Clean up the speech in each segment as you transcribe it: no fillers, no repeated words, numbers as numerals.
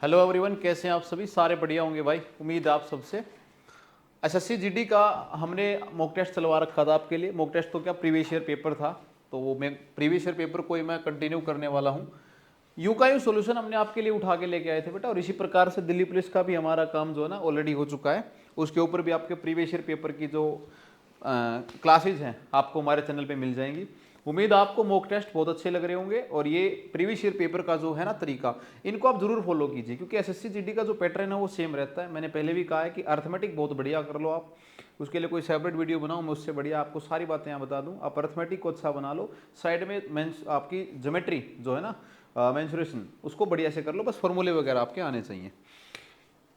Hello everyone, कैसे हैं आप सभी? सारे बढ़िया होंगे भाई, उम्मीद है आप सबसे। एसएससी जीडी का हमने मॉक टेस्ट चलवा रखा था आपके लिए। मॉक टेस्ट तो क्या, प्रीवियस ईयर पेपर था, तो वो मैं प्रीवियस ईयर पेपर को ही मैं कंटिन्यू करने वाला हूँ। यूं का यूं सोल्यूशन हमने आपके लिए उठा के लेके आए थे बेटा, और इसी प्रकार से दिल्ली पुलिस का भी हमारा काम जो है ना ऑलरेडी हो चुका है। उसके ऊपर भी आपके प्रीवियस ईयर पेपर की जो क्लासेज हैं आपको हमारे चैनल पे मिल जाएंगी। उम्मीद आपको मॉक टेस्ट बहुत अच्छे लग रहे होंगे, और ये प्रीवियस ईयर पेपर का जो है ना तरीका, इनको आप जरूर फॉलो कीजिए, क्योंकि एसएससी जीडी का जो पैटर्न है वो सेम रहता है। मैंने पहले भी कहा है कि अर्थमेटिक बहुत बढ़िया कर लो आप, उसके लिए कोई सेपरेट वीडियो बनाओ, मैं उससे बढ़िया आपको सारी बातें यहाँ बता दूँ। आप अर्थमेटिक को अच्छा बना लो, साइड में आपकी ज्योमेट्री जो है ना मेंसुरेशन, उसको बढ़िया से कर लो, बस फॉर्मूले वगैरह आपके आने चाहिए।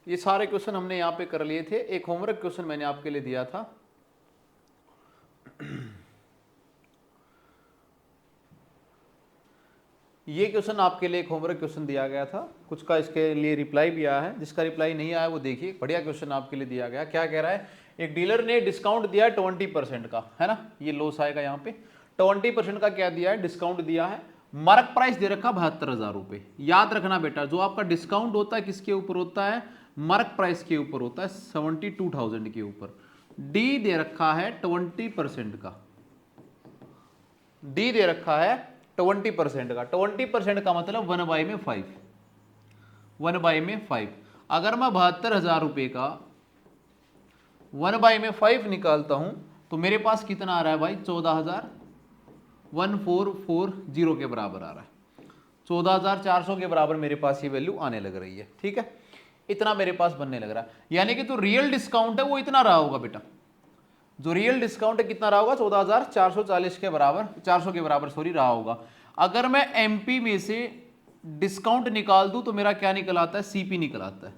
ये सारे क्वेश्चन हमने यहाँ पे कर लिए थे। एक होमवर्क क्वेश्चन मैंने आपके लिए दिया था, ये क्वेश्चन आपके लिए एक होमवर्क क्वेश्चन दिया गया था, कुछ का इसके लिए रिप्लाई भी आया है। जिसका रिप्लाई नहीं आया वो देखिए, बढ़िया क्वेश्चन आपके लिए दिया गया। क्या कह रहा है, एक डीलर ने डिस्काउंट दिया है 20% का, है ना, ये लॉस आएगा यहाँ पे। 20% का क्या दिया है, डिस्काउंट दिया है। मार्क प्राइस दे रखा 72,000 रुपये। याद रखना बेटा, जो आपका डिस्काउंट होता है किसके ऊपर होता है, मार्क प्राइस के ऊपर होता है, 72,000 के ऊपर। डी दे रखा है 20% का, डी दे रखा है 20% का। 20% का मतलब 1/5, 1/5। अगर मैं 72,000 रुपये का 1/5 निकालता हूं तो मेरे पास कितना आ रहा है भाई, 14,440 के बराबर आ रहा है। 14,400 के बराबर मेरे पास ये वैल्यू आने लग रही है। ठीक है, इतना मेरे पास बनने लग रहा है, यानी कि तो रियल डिस्काउंट है वो इतना रहा होगा बेटा। जो रियल डिस्काउंट है कितना रहा होगा, 14,440 के बराबर, 400 के बराबर सॉरी रहा होगा। अगर मैं एमपी में से डिस्काउंट निकाल दूं तो मेरा क्या निकल आता है, सीपी निकल आता है।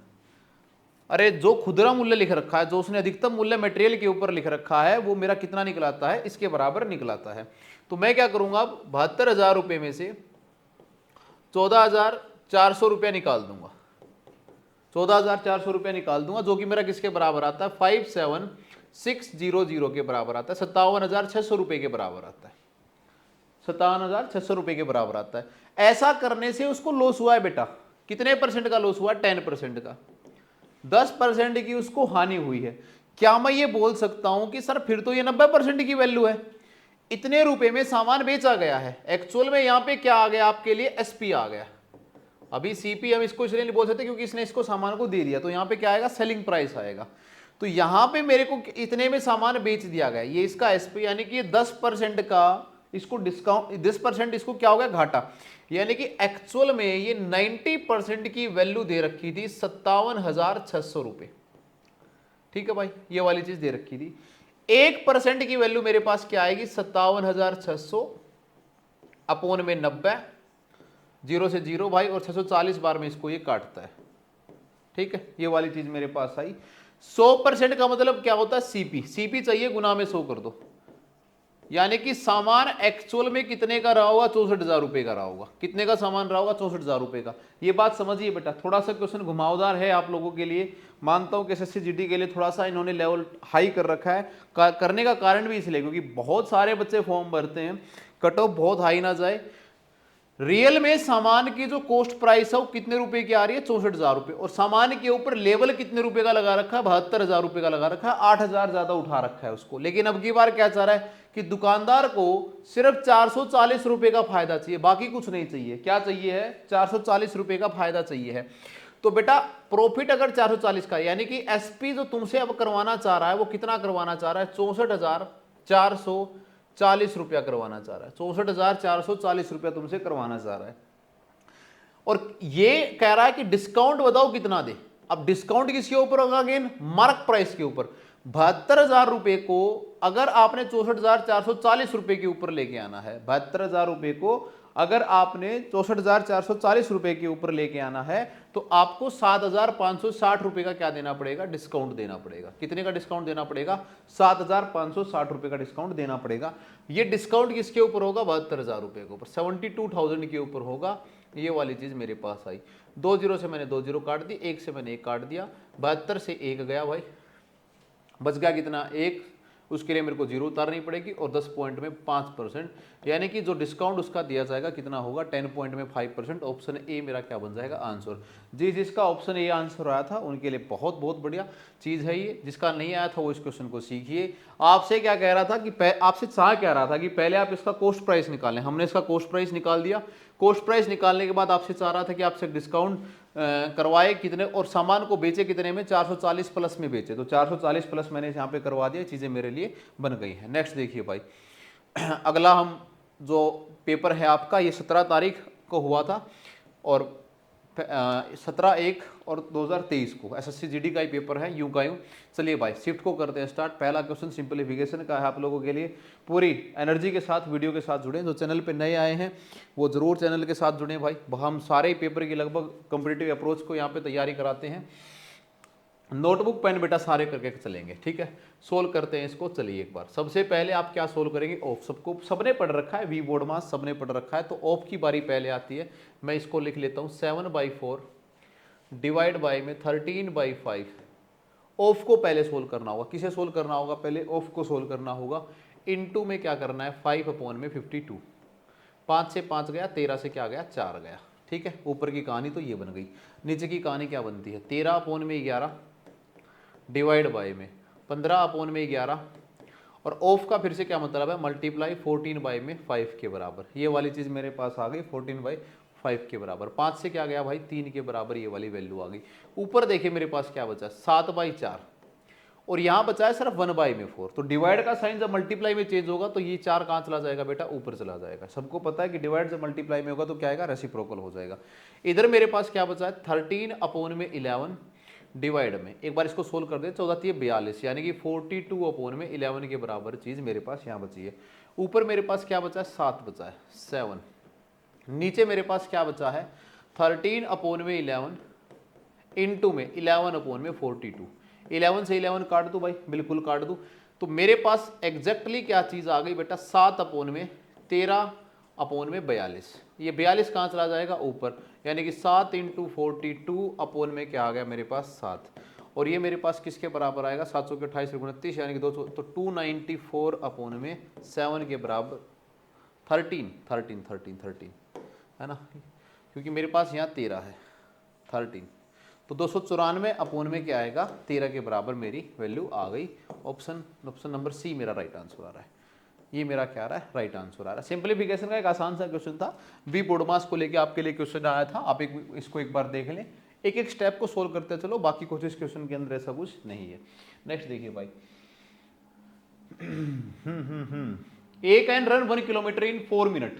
अरे जो खुदरा मूल्य लिख रखा है, जो उसने अधिकतम मूल्य मटेरियल के ऊपर लिख रखा है, वो मेरा कितना निकल आता है, इसके बराबर निकल आता है। तो मैं क्या करूंगा, अब 72,000 रुपये में से 14,400 रुपया निकाल दूंगा, 14,400 रुपया निकाल दूंगा, जो कि मेरा किसके बराबर आता है, 57,600 के बराबर आता है, 57,600 रुपये के बराबर आता है, 57,600 रुपये के बराबर आता है। ऐसा करने से उसको लॉस हुआ है बेटा, कितने परसेंट का लॉस हुआ, 10% का, 10% की उसको हानि हुई है। क्या मैं ये बोल सकता हूं कि सर फिर तो ये 90% की वैल्यू है, इतने रुपए में सामान बेचा गया है। एक्चुअल में यहां पे क्या आ गया आपके लिए, एसपी आ गया। अभी सीपी हम इसको इसलिए नहीं बोल सकते क्योंकि इसने इसको सामान को दे दिया, तो यहां पे क्या आएगा, सेलिंग प्राइस आएगा। तो यहां पे मेरे को इतने में सामान बेच दिया गया, ये इसका एसपी, यानी कि 10% का इसको डिस्काउंट, 10% इसको क्या हो गया, घाटा। यानी कि एक्चुअल में ये 90% की वैल्यू दे रखी थी 57,600 रुपये। ठीक है भाई, ये वाली चीज दे रखी थी। 1% की वैल्यू मेरे पास क्या आएगी, 57,600 अपोन में 90, 0 से 0 भाई, और 640 बार में इसको ये काटता है। ठीक है, ये वाली चीज मेरे पास आई। 100% का मतलब क्या होता है, सीपी, सीपी चाहिए गुना में 100 कर दो, यानी कि सामान एक्चुअल में कितने का रहा होगा, 64,000 रुपए का रहा होगा। कितने का सामान रहा होगा, 64,000 रुपए का। ये बात समझिए बेटा, थोड़ा सा क्वेश्चन घुमावदार है आप लोगों के लिए, मानता हूं कि एसएससी जीडी के लिए थोड़ा सा इन्होंने लेवल हाई कर रखा है। करने का कारण भी इसलिए क्योंकि बहुत सारे बच्चे फॉर्म भरते हैं, कट ऑफ बहुत हाई ना जाए। रियल में सामान की जो कॉस्ट प्राइस है वो कितने रुपए की आ रही है, 64,000 रुपए, और सामान के ऊपर लेवल कितने रुपए का लगा रखा है, 72,000 रुपए का लगा रखा है, 8,000 ज्यादा उठा रखा है उसको। लेकिन अब की बार क्या चाह रहा है कि दुकानदार को सिर्फ 440 रुपए का फायदा चाहिए, बाकी कुछ नहीं चाहिए। क्या चाहिए है, 440 रुपए का फायदा चाहिए है। तो बेटा प्रॉफिट अगर 440 का, यानी कि एसपी जो तुमसे अब करवाना चाह रहा है वो कितना करवाना चाह रहा है, 64,440 रुपया करवाना चाह रहा है, 64,440 रुपया तुमसे करवाना चाह रहा है। और ये कह रहा है कि डिस्काउंट बताओ कितना दे। अब डिस्काउंट किसके ऊपर होगा, अगेन मार्क प्राइस के ऊपर। 72,000 रुपए को अगर आपने 64,440 रुपए के ऊपर लेके आना है, 72,000 रुपए को अगर आपने 64,440 रुपए के ऊपर लेके आना है, तो आपको 7,560 रुपए का क्या देना पड़ेगा, डिस्काउंट देना पड़ेगा। कितने का डिस्काउंट देना पड़ेगा, 7,560 रुपए का डिस्काउंट देना पड़ेगा। ये डिस्काउंट किसके ऊपर होगा, 72,000 रुपए के ऊपर, 72,000 के ऊपर होगा। ये वाली चीज मेरे पास आई। 2 जीरो से मैंने 2 जीरो काट दी, 1 से मैंने 1 काट दिया, 72 से 1 गया भाई, बच गया कितना, 1। उसके लिए मेरे को 0 उतारनी पड़ेगी और 10 पॉइंट में 5%, यानी कि जो डिस्काउंट उसका दिया जाएगा कितना होगा, 10 पॉइंट में 5%। ऑप्शन ए मेरा क्या बन जाएगा आंसर। जिसका ऑप्शन ए आंसर आया था उनके लिए बहुत बहुत बढ़िया चीज़ है ये, जिसका नहीं आया था वो इस क्वेश्चन को सीखिए। आपसे क्या कह रहा था कि आपसे चाह कह रहा था कि पहले आप इसका कॉस्ट प्राइस निकालें, हमने इसका कॉस्ट प्राइस निकाल दिया। कॉस्ट प्राइस निकालने के बाद आपसे चाह रहा था कि आपसे डिस्काउंट करवाए कितने और सामान को बेचे कितने में, 440 प्लस में बेचे। तो 440 प्लस मैंने यहाँ पे करवा दिया, चीज़ें मेरे लिए बन गई हैं। नेक्स्ट देखिए भाई, अगला हम जो पेपर है आपका, ये 17 तारीख को हुआ था और 17/1 और 2023 को SSC GD का ही पेपर है, यूं का यूं। चलिए भाई शिफ्ट को करते हैं स्टार्ट। पहला क्वेश्चन सिंपलीफिकेशन का है आप लोगों के लिए। पूरी एनर्जी के साथ वीडियो के साथ जुड़े। जो चैनल पे नए आए हैं वो जरूर चैनल के साथ जुड़े भाई। हम सारे पेपर की लगभग कॉम्पिटिटिव अप्रोच को यहाँ पे तैयारी कराते हैं। नोटबुक पेन बेटा सारे करके चलेंगे, ठीक है। सोल्व करते हैं इसको। चलिए एक बार सबसे पहले आप क्या सोल्व करेंगे, ऑफ। सबको सबने पढ़ रखा है, वी बोर्ड मास सबने पढ़ रखा है, तो ऑफ की बारी पहले आती है। मैं इसको लिख लेता हूँ 7/4 डिवाइड बाई में 13/5। ऑफ को पहले सोल्व करना होगा। किसे सोल्व करना होगा, पहले ऑफ को सोल्व करना होगा। इनटू में क्या करना है, 5/52। 5 से 5 गया, 13 से क्या गया, 4 गया, ठीक है। ऊपर की कहानी तो ये बन गई। नीचे की कहानी क्या बनती है, 13/11 डिवाइड बाई में 15/11। और ऑफ का फिर से क्या मतलब है, मल्टीप्लाई 14/5 के बराबर। ये वाली चीज़ मेरे पास आ गई 14/5 के बराबर। 5 से क्या गया भाई, 3 के बराबर ये वाली वैल्यू आ गई। ऊपर देखिए मेरे पास क्या बचा, 7/4 और यहाँ बचा है सिर्फ 1/4। तो डिवाइड का साइन जब मल्टीप्लाई में चेंज होगा तो ये 4 कहाँ चला जाएगा बेटा, ऊपर चला जाएगा। सबको पता है कि डिवाइड जब मल्टीप्लाई में होगा तो क्या आएगा, रेसिप्रोकल हो जाएगा। इधर मेरे पास क्या बचा है, 13/11 डिवाइड में, एक बार इसको सोल्व कर दे, 14×42 यानी कि 42/11 के बराबर चीज मेरे पास यहाँ बची है। ऊपर मेरे पास क्या बचा है, 7 बचा है, 7। नीचे मेरे पास क्या बचा है, 13/11 इंटू में 11/42। 11 से 11 काट दूं भाई, बिल्कुल काट दूं। तो मेरे पास एग्जैक्टली क्या चीज आ गई बेटा, 7/13/42। ये 42 कहाँ चला जाएगा, ऊपर, यानी कि 7 × 42 में क्या आ गया मेरे पास, 7। और ये मेरे पास किसके बराबर आएगा, 7 के 28 29 यानी कि 200, तो 294/7 के बराबर 13 है ना, क्योंकि मेरे पास यहाँ 13 है, 13। तो 294 में क्या आएगा, 13 के बराबर मेरी वैल्यू आ गई। ऑप्शन नंबर सी मेरा राइट आंसर आ रहा है। ये मेरा क्या आ रहा है, राइट आंसर आ रहा है। सिंपलीफिकेशन का एक आसान सा क्वेश्चन था, वी बोर्ड मास को लेके आपके लिए क्वेश्चन आया था। आप इसको एक बार देख लें, एक एक स्टेप को सोल्व करते चलो, बाकी कुछ इस क्वेश्चन के अंदर ऐसा कुछ नहीं है। नेक्स्ट देखिए भाई, A can run 1 kilometre in 4 minute.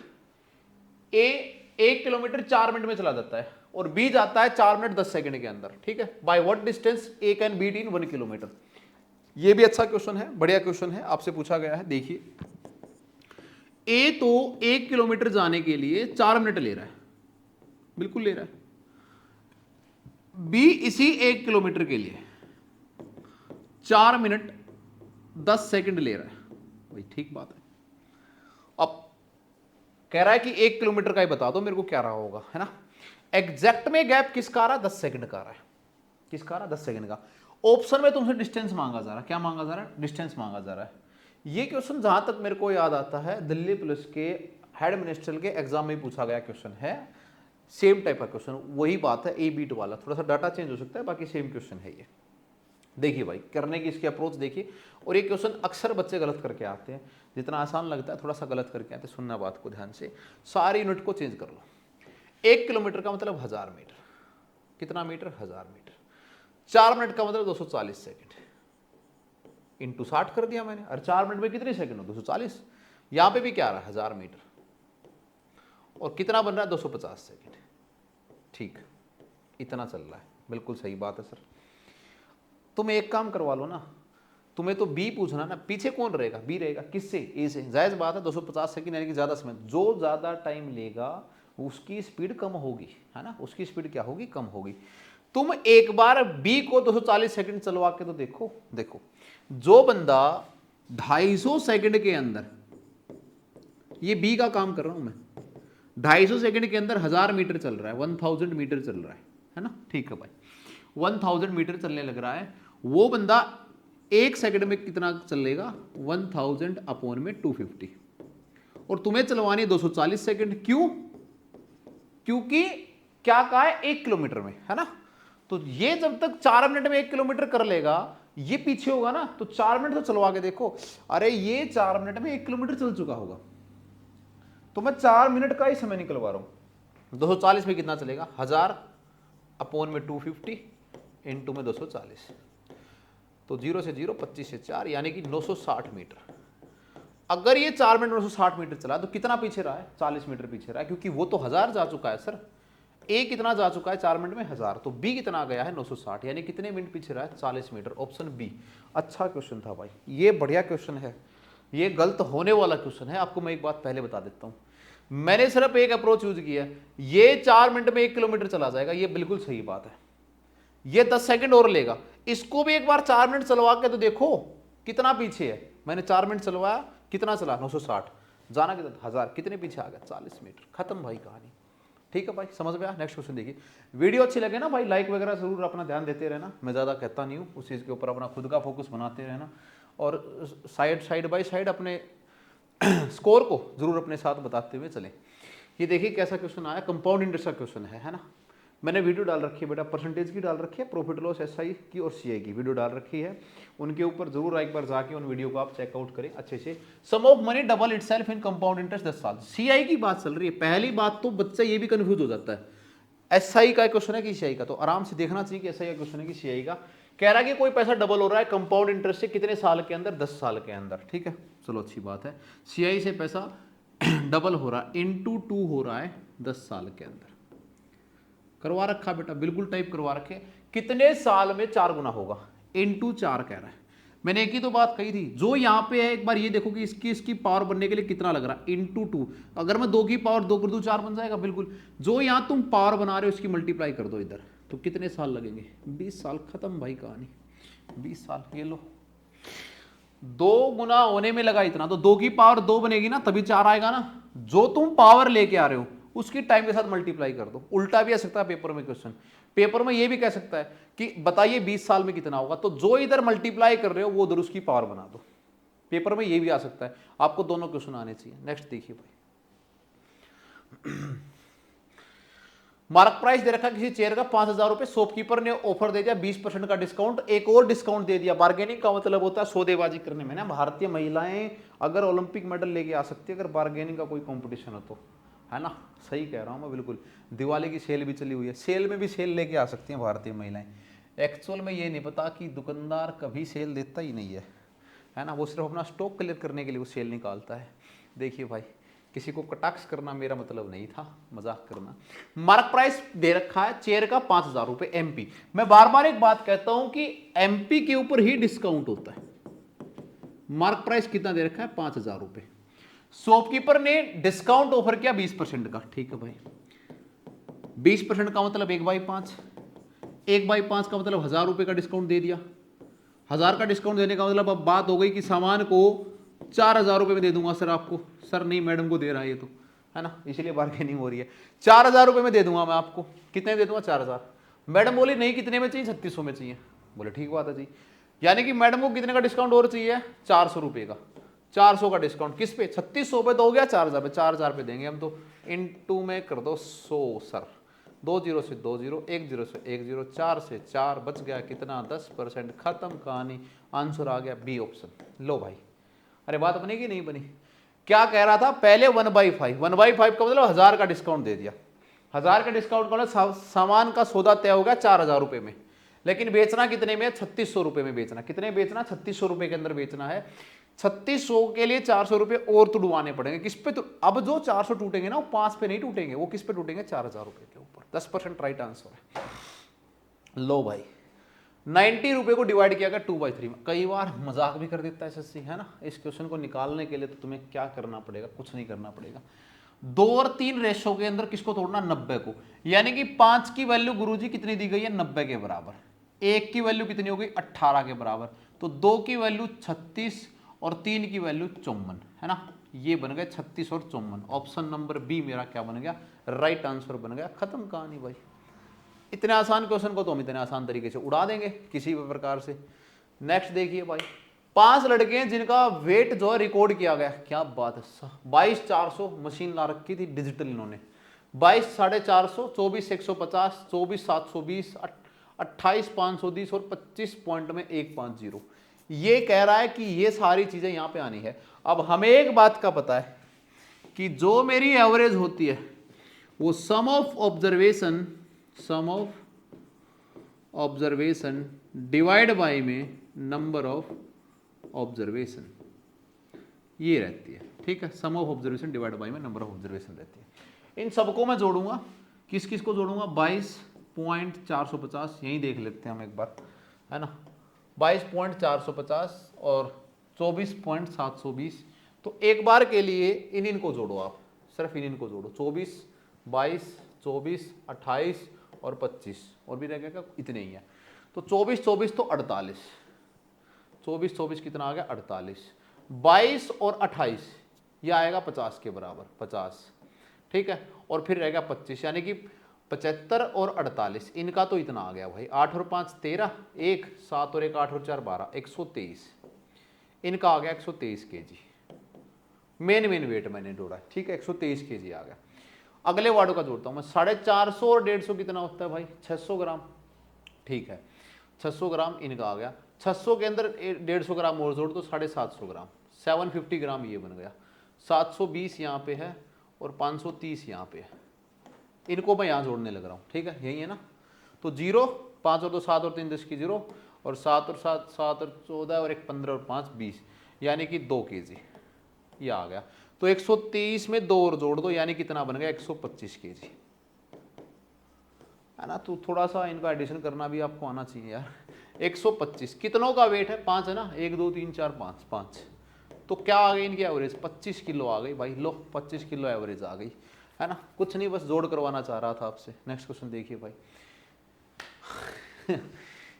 A 1 kilometre 4 minute में चला जाता है और बी जाता है 4 मिनट 10 सेकंड के अंदर, ठीक है। By what distance A can beat in 1 kilometre. ये भी अच्छा क्वेश्चन है, बढ़िया क्वेश्चन है, आपसे पूछा गया है। देखिए ए तो 1 किलोमीटर जाने के लिए 4 मिनट ले रहा है, बिल्कुल ले रहा है। बी इसी 1 किलोमीटर के लिए 4 मिनट 10 सेकंड ले रहा है, भाई ठीक बात है। अब कह रहा है कि 1 किलोमीटर का ही बता दो मेरे को क्या रहा होगा, है ना। एग्जैक्ट में गैप किसका आ रहा है, 10 सेकंड का आ रहा है। किसका आ रहा है, 10 सेकंड का। ऑप्शन में तुमसे डिस्टेंस मांगा जा रहा है, क्या मांगा जा रहा है, डिस्टेंस मांगा जा रहा है। ये क्वेश्चन जहां तक मेरे को याद आता है दिल्ली पुलिस के हेड मिनिस्टर के एग्जाम में पूछा गया क्वेश्चन है, सेम टाइप का क्वेश्चन, वही बात है, ए बीट वाला, थोड़ा सा डाटा चेंज हो सकता है, बाकी सेम क्वेश्चन है ये। देखिए भाई करने की इसकी अप्रोच देखिए। और ये क्वेश्चन अक्सर बच्चे गलत करके आते हैं, जितना आसान लगता है थोड़ा सा गलत करके आते हैं। सुनना बात को ध्यान से, सारी यूनिट को चेंज कर लो। 1 किलोमीटर का मतलब 1000 मीटर, कितना मीटर, 1000 मीटर। 4 मिनट का मतलब 240 सेकंड, इंटू 60 कर दिया मैंने। और 4 मिनट में कितने सेकंड हो, 240। यहां पे भी क्या आ रहा है, 1000 मीटर, और कितना बन रहा है, 250 सेकंड। ठीक, इतना चल रहा है, बिल्कुल सही बात है सर। तुम एक काम करवा लो ना, तुम्हें तो बी पूछना ना, पीछे कौन रहेगा, बी रहेगा, किससे, ए से। जायज बात है, 250 सेकंड यानी कि ज्यादा समय। जो ज्यादा टाइम लेगा उसकी स्पीड कम होगी, है ना, उसकी स्पीड क्या होगी, कम होगी। तुम एक बार बी को 240 सेकंड चलवा के तो देखो। देखो जो बंदा 250 सेकंड के अंदर, ये बी का काम कर रहा हूं मैं, 250 सेकंड के अंदर 1000 मीटर चल रहा है, 1000 मीटर चल रहा है ना, ठीक है भाई। 1000 मीटर चलने लग रहा है, वो बंदा 1 सेकंड में कितना चलेगा 1000 अपॉन में 250, और तुम्हें चलवानी है 240 सेकंड। क्यों? क्योंकि क्या कहा है 1 किलोमीटर में, है ना। तो ये जब तक 4 मिनट में 1 किलोमीटर कर लेगा, ये पीछे होगा ना, तो 4 मिनट तो चलवा के देखो। अरे ये 4 मिनट में 1 किलोमीटर चल चुका होगा, तो मैं 4 मिनट का ही समय निकलवा रहा हूं। 240 में कितना चलेगा 1000 अपॉन में 250 इंटू में 240, तो 0 से 0 25 से 4 यानी कि 960 मीटर। अगर ये 4 मिनट 960 मीटर चला तो कितना पीछे रहा है 40 मीटर पीछे रहा है, क्योंकि वो तो 1000 जा चुका है सर। ए कितना जा चुका है 4 मिनट में 1000, तो बी कितना गया है 960, यानी कितने मिनट पीछे रहा है 40 मीटर। Option B. अच्छा क्वेश्चन था भाई, ये बढ़िया क्वेश्चन है, ये गलत होने वाला क्वेश्चन है। आपको मैं एक बात पहले बता देता हूं, मैंने सिर्फ एक अप्रोच यूज किया है, ये 4 मिनट में 1 किलोमीटर चला जाएगा, ये बिल्कुल सही बात है। ये 10 सेकंड और लेगा, इसको भी एक बार 4 मिनट चलवा के तो देखो कितना पीछे है। मैंने 4 मिनट चलवाया, कितना चला 960, जाना कितना 1000, कितने पीछे आ गया 40 मीटर। खत्म भाई कहानी। ठीक है भाई, समझ में आया। नेक्स्ट क्वेश्चन देखिए। वीडियो अच्छी लगे ना भाई, लाइक वगैरह जरूर अपना ध्यान देते रहना, मैं ज़्यादा कहता नहीं हूँ, उस चीज़ के ऊपर अपना खुद का फोकस बनाते रहना, और साइड बाय साइड अपने स्कोर को जरूर अपने साथ बताते हुए चलें। ये देखिए कैसा क्वेश्चन आया, कंपाउंड इंटरेस्ट का क्वेश्चन है ना। मैंने वीडियो डाल रखी है बेटा, परसेंटेज की डाल रखी है, प्रॉफिट लॉस एसआई की और सीआई की वीडियो डाल रखी है, उनके ऊपर जरूर एक बार जाके उन वीडियो को आप चेकआउट करें अच्छे से। Sum of money double itself in compound interest 10 साल। सीआई की बात चल रही है। पहली बात तो बच्चा ये भी कंफ्यूज हो जाता है, एसआई का क्वेश्चन है कि सीआई का, तो आराम से देखना चाहिए कि एसआई का क्वेश्चन है कि सीआई का। कह रहा है कि कोई पैसा डबल हो रहा है कंपाउंड इंटरेस्ट से कितने साल के अंदर, 10 साल के अंदर। ठीक है, चलो अच्छी बात है। सीआई से पैसा डबल हो रहा है, इंटू 2 हो रहा है 10 साल के अंदर। करवा रखा बेटा, बिल्कुल टाइप करवा रखे। कितने साल में 4 गुना होगा, इंटू 4 कह रहा है। मैंने एक ही तो बात कही थी, जो यहाँ पे है एक बार ये देखो कि इसकी पावर बनने के लिए कितना लग रहा है, इंटू 2। अगर मैं 2 की पावर 2 कर दूं 4 बन जाएगा बिल्कुल। जो यहाँ तुम पावर बना रहे हो इसकी मल्टीप्लाई कर दो इधर, तो कितने साल लगेंगे 20 साल। खत्म भाई कहानी, 20 साल। ये लो 2 गुना होने में लगा इतना, तो 2 की पावर 2 बनेगी ना, तभी 4 आएगा ना। जो तुम पावर लेके आ रहे हो उसकी टाइम के साथ मल्टीप्लाई कर दो। उल्टा भी आ सकता है पेपर में क्वेश्चन, पेपर में ये भी कह सकता है कि बताइए 20 साल में कितना होगा, तो जो इधर मल्टीप्लाई कर रहे हो वो उधर उसकी पावर बना दो। पेपर में ये भी आ सकता है, आपको दोनों क्वेश्चन आने चाहिए। नेक्स्ट देखिए भाई, मार्क प्राइस दे रखा किसी चेयर का 5000 रुपए, शॉपकीपर ने ऑफर दे दिया 20% का डिस्काउंट, एक और डिस्काउंट दे दिया। बार्गेनिंग का मतलब होता है सौदेबाजी करने में ना। भारतीय महिलाएं अगर ओलंपिक मेडल लेके आ सकती है अगर बार्गेनिंग का कोई कंपटीशन हो तो, है ना। सही कह रहा हूँ मैं बिल्कुल। दिवाली की सेल भी चली हुई है, सेल में भी सेल लेके आ सकती हैं भारतीय महिलाएं। एक्चुअल में ये नहीं पता कि दुकानदार कभी सेल देता ही नहीं है ना, वो सिर्फ अपना स्टॉक क्लियर करने के लिए वो सेल निकालता है। देखिए भाई, किसी को कटाक्ष करना मेरा मतलब नहीं था, मजाक करना। मार्क प्राइस दे रखा है चेयर का 5000 रुपए एमपी। मैं बार बार एक बात कहता हूं कि एमपी के ऊपर ही डिस्काउंट होता है। मार्क प्राइस कितना दे रखा है 5000 रुपए, शॉपकीपर ने डिस्काउंट ऑफर किया 20% का। ठीक है भाई, 20% का मतलब 1/5, 1/5 का मतलब 1000 रुपए का डिस्काउंट दे दिया। 1000 का डिस्काउंट देने का मतलब अब बात हो गई कि सामान को 4000 रुपए में दे दूंगा सर आपको। सर नहीं, मैडम को दे रहा है ये तो, है ना, इसलिए बार्गेनिंग हो रही है। 4000 रुपए में दे दूंगा मैं आपको। कितने दे दूंगा 4000। मैडम बोली नहीं, कितने में चाहिए 3600 में चाहिए। बोले ठीक बात है जी। यानी कि मैडम को कितने का डिस्काउंट और चाहिए 400 रुपए का। 400 का डिस्काउंट किस पे, 3600 पे तो हो गया 4000 पे, 4000 पे देंगे हम तो। इंटू में कर दो 100 सर, 2 0 से 2 0, 1 0 से 1 0, 4 से 4 बच गया कितना 10%। खत्म कहानी, आंसर आ गया बी ऑप्शन। लो भाई, अरे बात बनेगी नहीं बनी। क्या कह रहा था पहले 1/5, 1/5 का मतलब 1000 का डिस्काउंट दे दिया। 1000 का डिस्काउंट का मतलब सामान का सौदा तय हो गया 4000 रुपए में, लेकिन बेचना कितने में, 3600 रुपए में बेचना। कितने बेचना, 3600 रुपए के अंदर बेचना है। 3600 के लिए 400 रुपए और तुड़वाने पड़ेंगे। किस पे तो, अब जो 400 टूटेंगे ना वो 5 पे नहीं टूटेंगे, वो किस पे टूटेंगे 4000 रुपए के ऊपर। 10% राइट आंसर है। लो भाई, 90 रुपए को डिवाइड किया गया 2/3 में। कई बार मजाक भी कर देता है एसएससी, है ना। इस क्वेश्चन को निकालने के लिए तो तुम्हें क्या करना पड़ेगा, कुछ नहीं करना पड़ेगा। 2 और 3 रेशो के अंदर किसको तोड़ना, 90 को। यानी कि 5 की वैल्यू गुरुजी कितनी दी गई है, 90 के बराबर। 1 की वैल्यू कितनी हो गई, 18 के बराबर। तो 2 की वैल्यू 36 और 3 की वैल्यू 54, है ना। ये बन गए 36 और 54। ऑप्शन नंबर बी मेरा क्या बन गया, राइट आंसर बन गया। खत्म कहानी भाई। इतने आसान क्वेश्चन को तो हम इतने आसान तरीके से उड़ा देंगे किसी भी प्रकार से। नेक्स्ट देखिए भाई, 5 लड़के हैं जिनका वेट जो है रिकॉर्ड किया गया, क्या बात है, 22,400 मशीन ला रखी थी डिजिटल इन्होंने, 22,450, 24,150, 24,720, 28,530 और 25 पॉइंट में 150। ये कह रहा है कि ये सारी चीजें यहां पे आनी है। अब हमें एक बात का पता है कि जो मेरी एवरेज होती है वो सम ऑफ ऑब्जर्वेशन डिवाइड बाय में नंबर ऑफ ऑब्जर्वेशन, ये रहती है, ठीक है। सम ऑफ ऑब्जर्वेशन डिवाइड बाय में नंबर ऑफ ऑब्जर्वेशन रहती है। इन सबको मैं जोड़ूंगा, किस किस को जोड़ूंगा, 22.450, यही देख लेते हैं हम एक बार, है ना, 22.450 और 24.720। तो एक बार के लिए इनको जोड़ो आप, सिर्फ इनको जोड़ो, 24, 22, 24, 28 और 25, और भी रह गया इतने ही है। तो 24, 24 तो 48, 24, 24 कितना आ गया 48, 22 और 28 ये आएगा 50 के बराबर, 50, ठीक है। और फिर रह गया 25, यानी कि 75 और 48, इनका तो इतना आ गया भाई, 8 और 5 13, 1 7 और 1 8 और 4 12, 123, इनका आ गया 123 केजी। मेन वेट मैंने जोड़ा, ठीक है, 123 केजी आ गया। अगले वार्ड का जोड़ता हूं मैं, 450 और 150 कितना होता है भाई, 600 ग्राम, ठीक है, 600 ग्राम इनका आ गया। 600 के अंदर 150 ग्राम और जोड़ तो 750 ग्राम, 750 ग्राम ये बन गया। 720 यहाँ पे है और 530 यहाँ पे है, इनको मैं यहाँ जोड़ने लग रहा हूँ, ठीक है, यही है ना। तो 0, 5 और 2 7 और 3 10 की 0, और 7 और 7 7 और 14 और 1 15 और 5 20, यानी कि 2 केजी ये आ गया। तो 123 में 2 और जोड़ दो, यानी कितना बन गया 125 केजी, है ना। तो थोड़ा सा इनका एडिशन करना भी आपको आना चाहिए यार। 125 कितनों का वेट है, 5 है ना, 1 2 3 4 5 5, तो क्या आ गई इनकी एवरेज, 25 किलो आ गई भाई, लो 25 किलो एवरेज आ गई, है ना। कुछ नहीं, बस जोड़ करवाना चाह रहा था आपसे। नेक्स्ट क्वेश्चन देखिए भाई।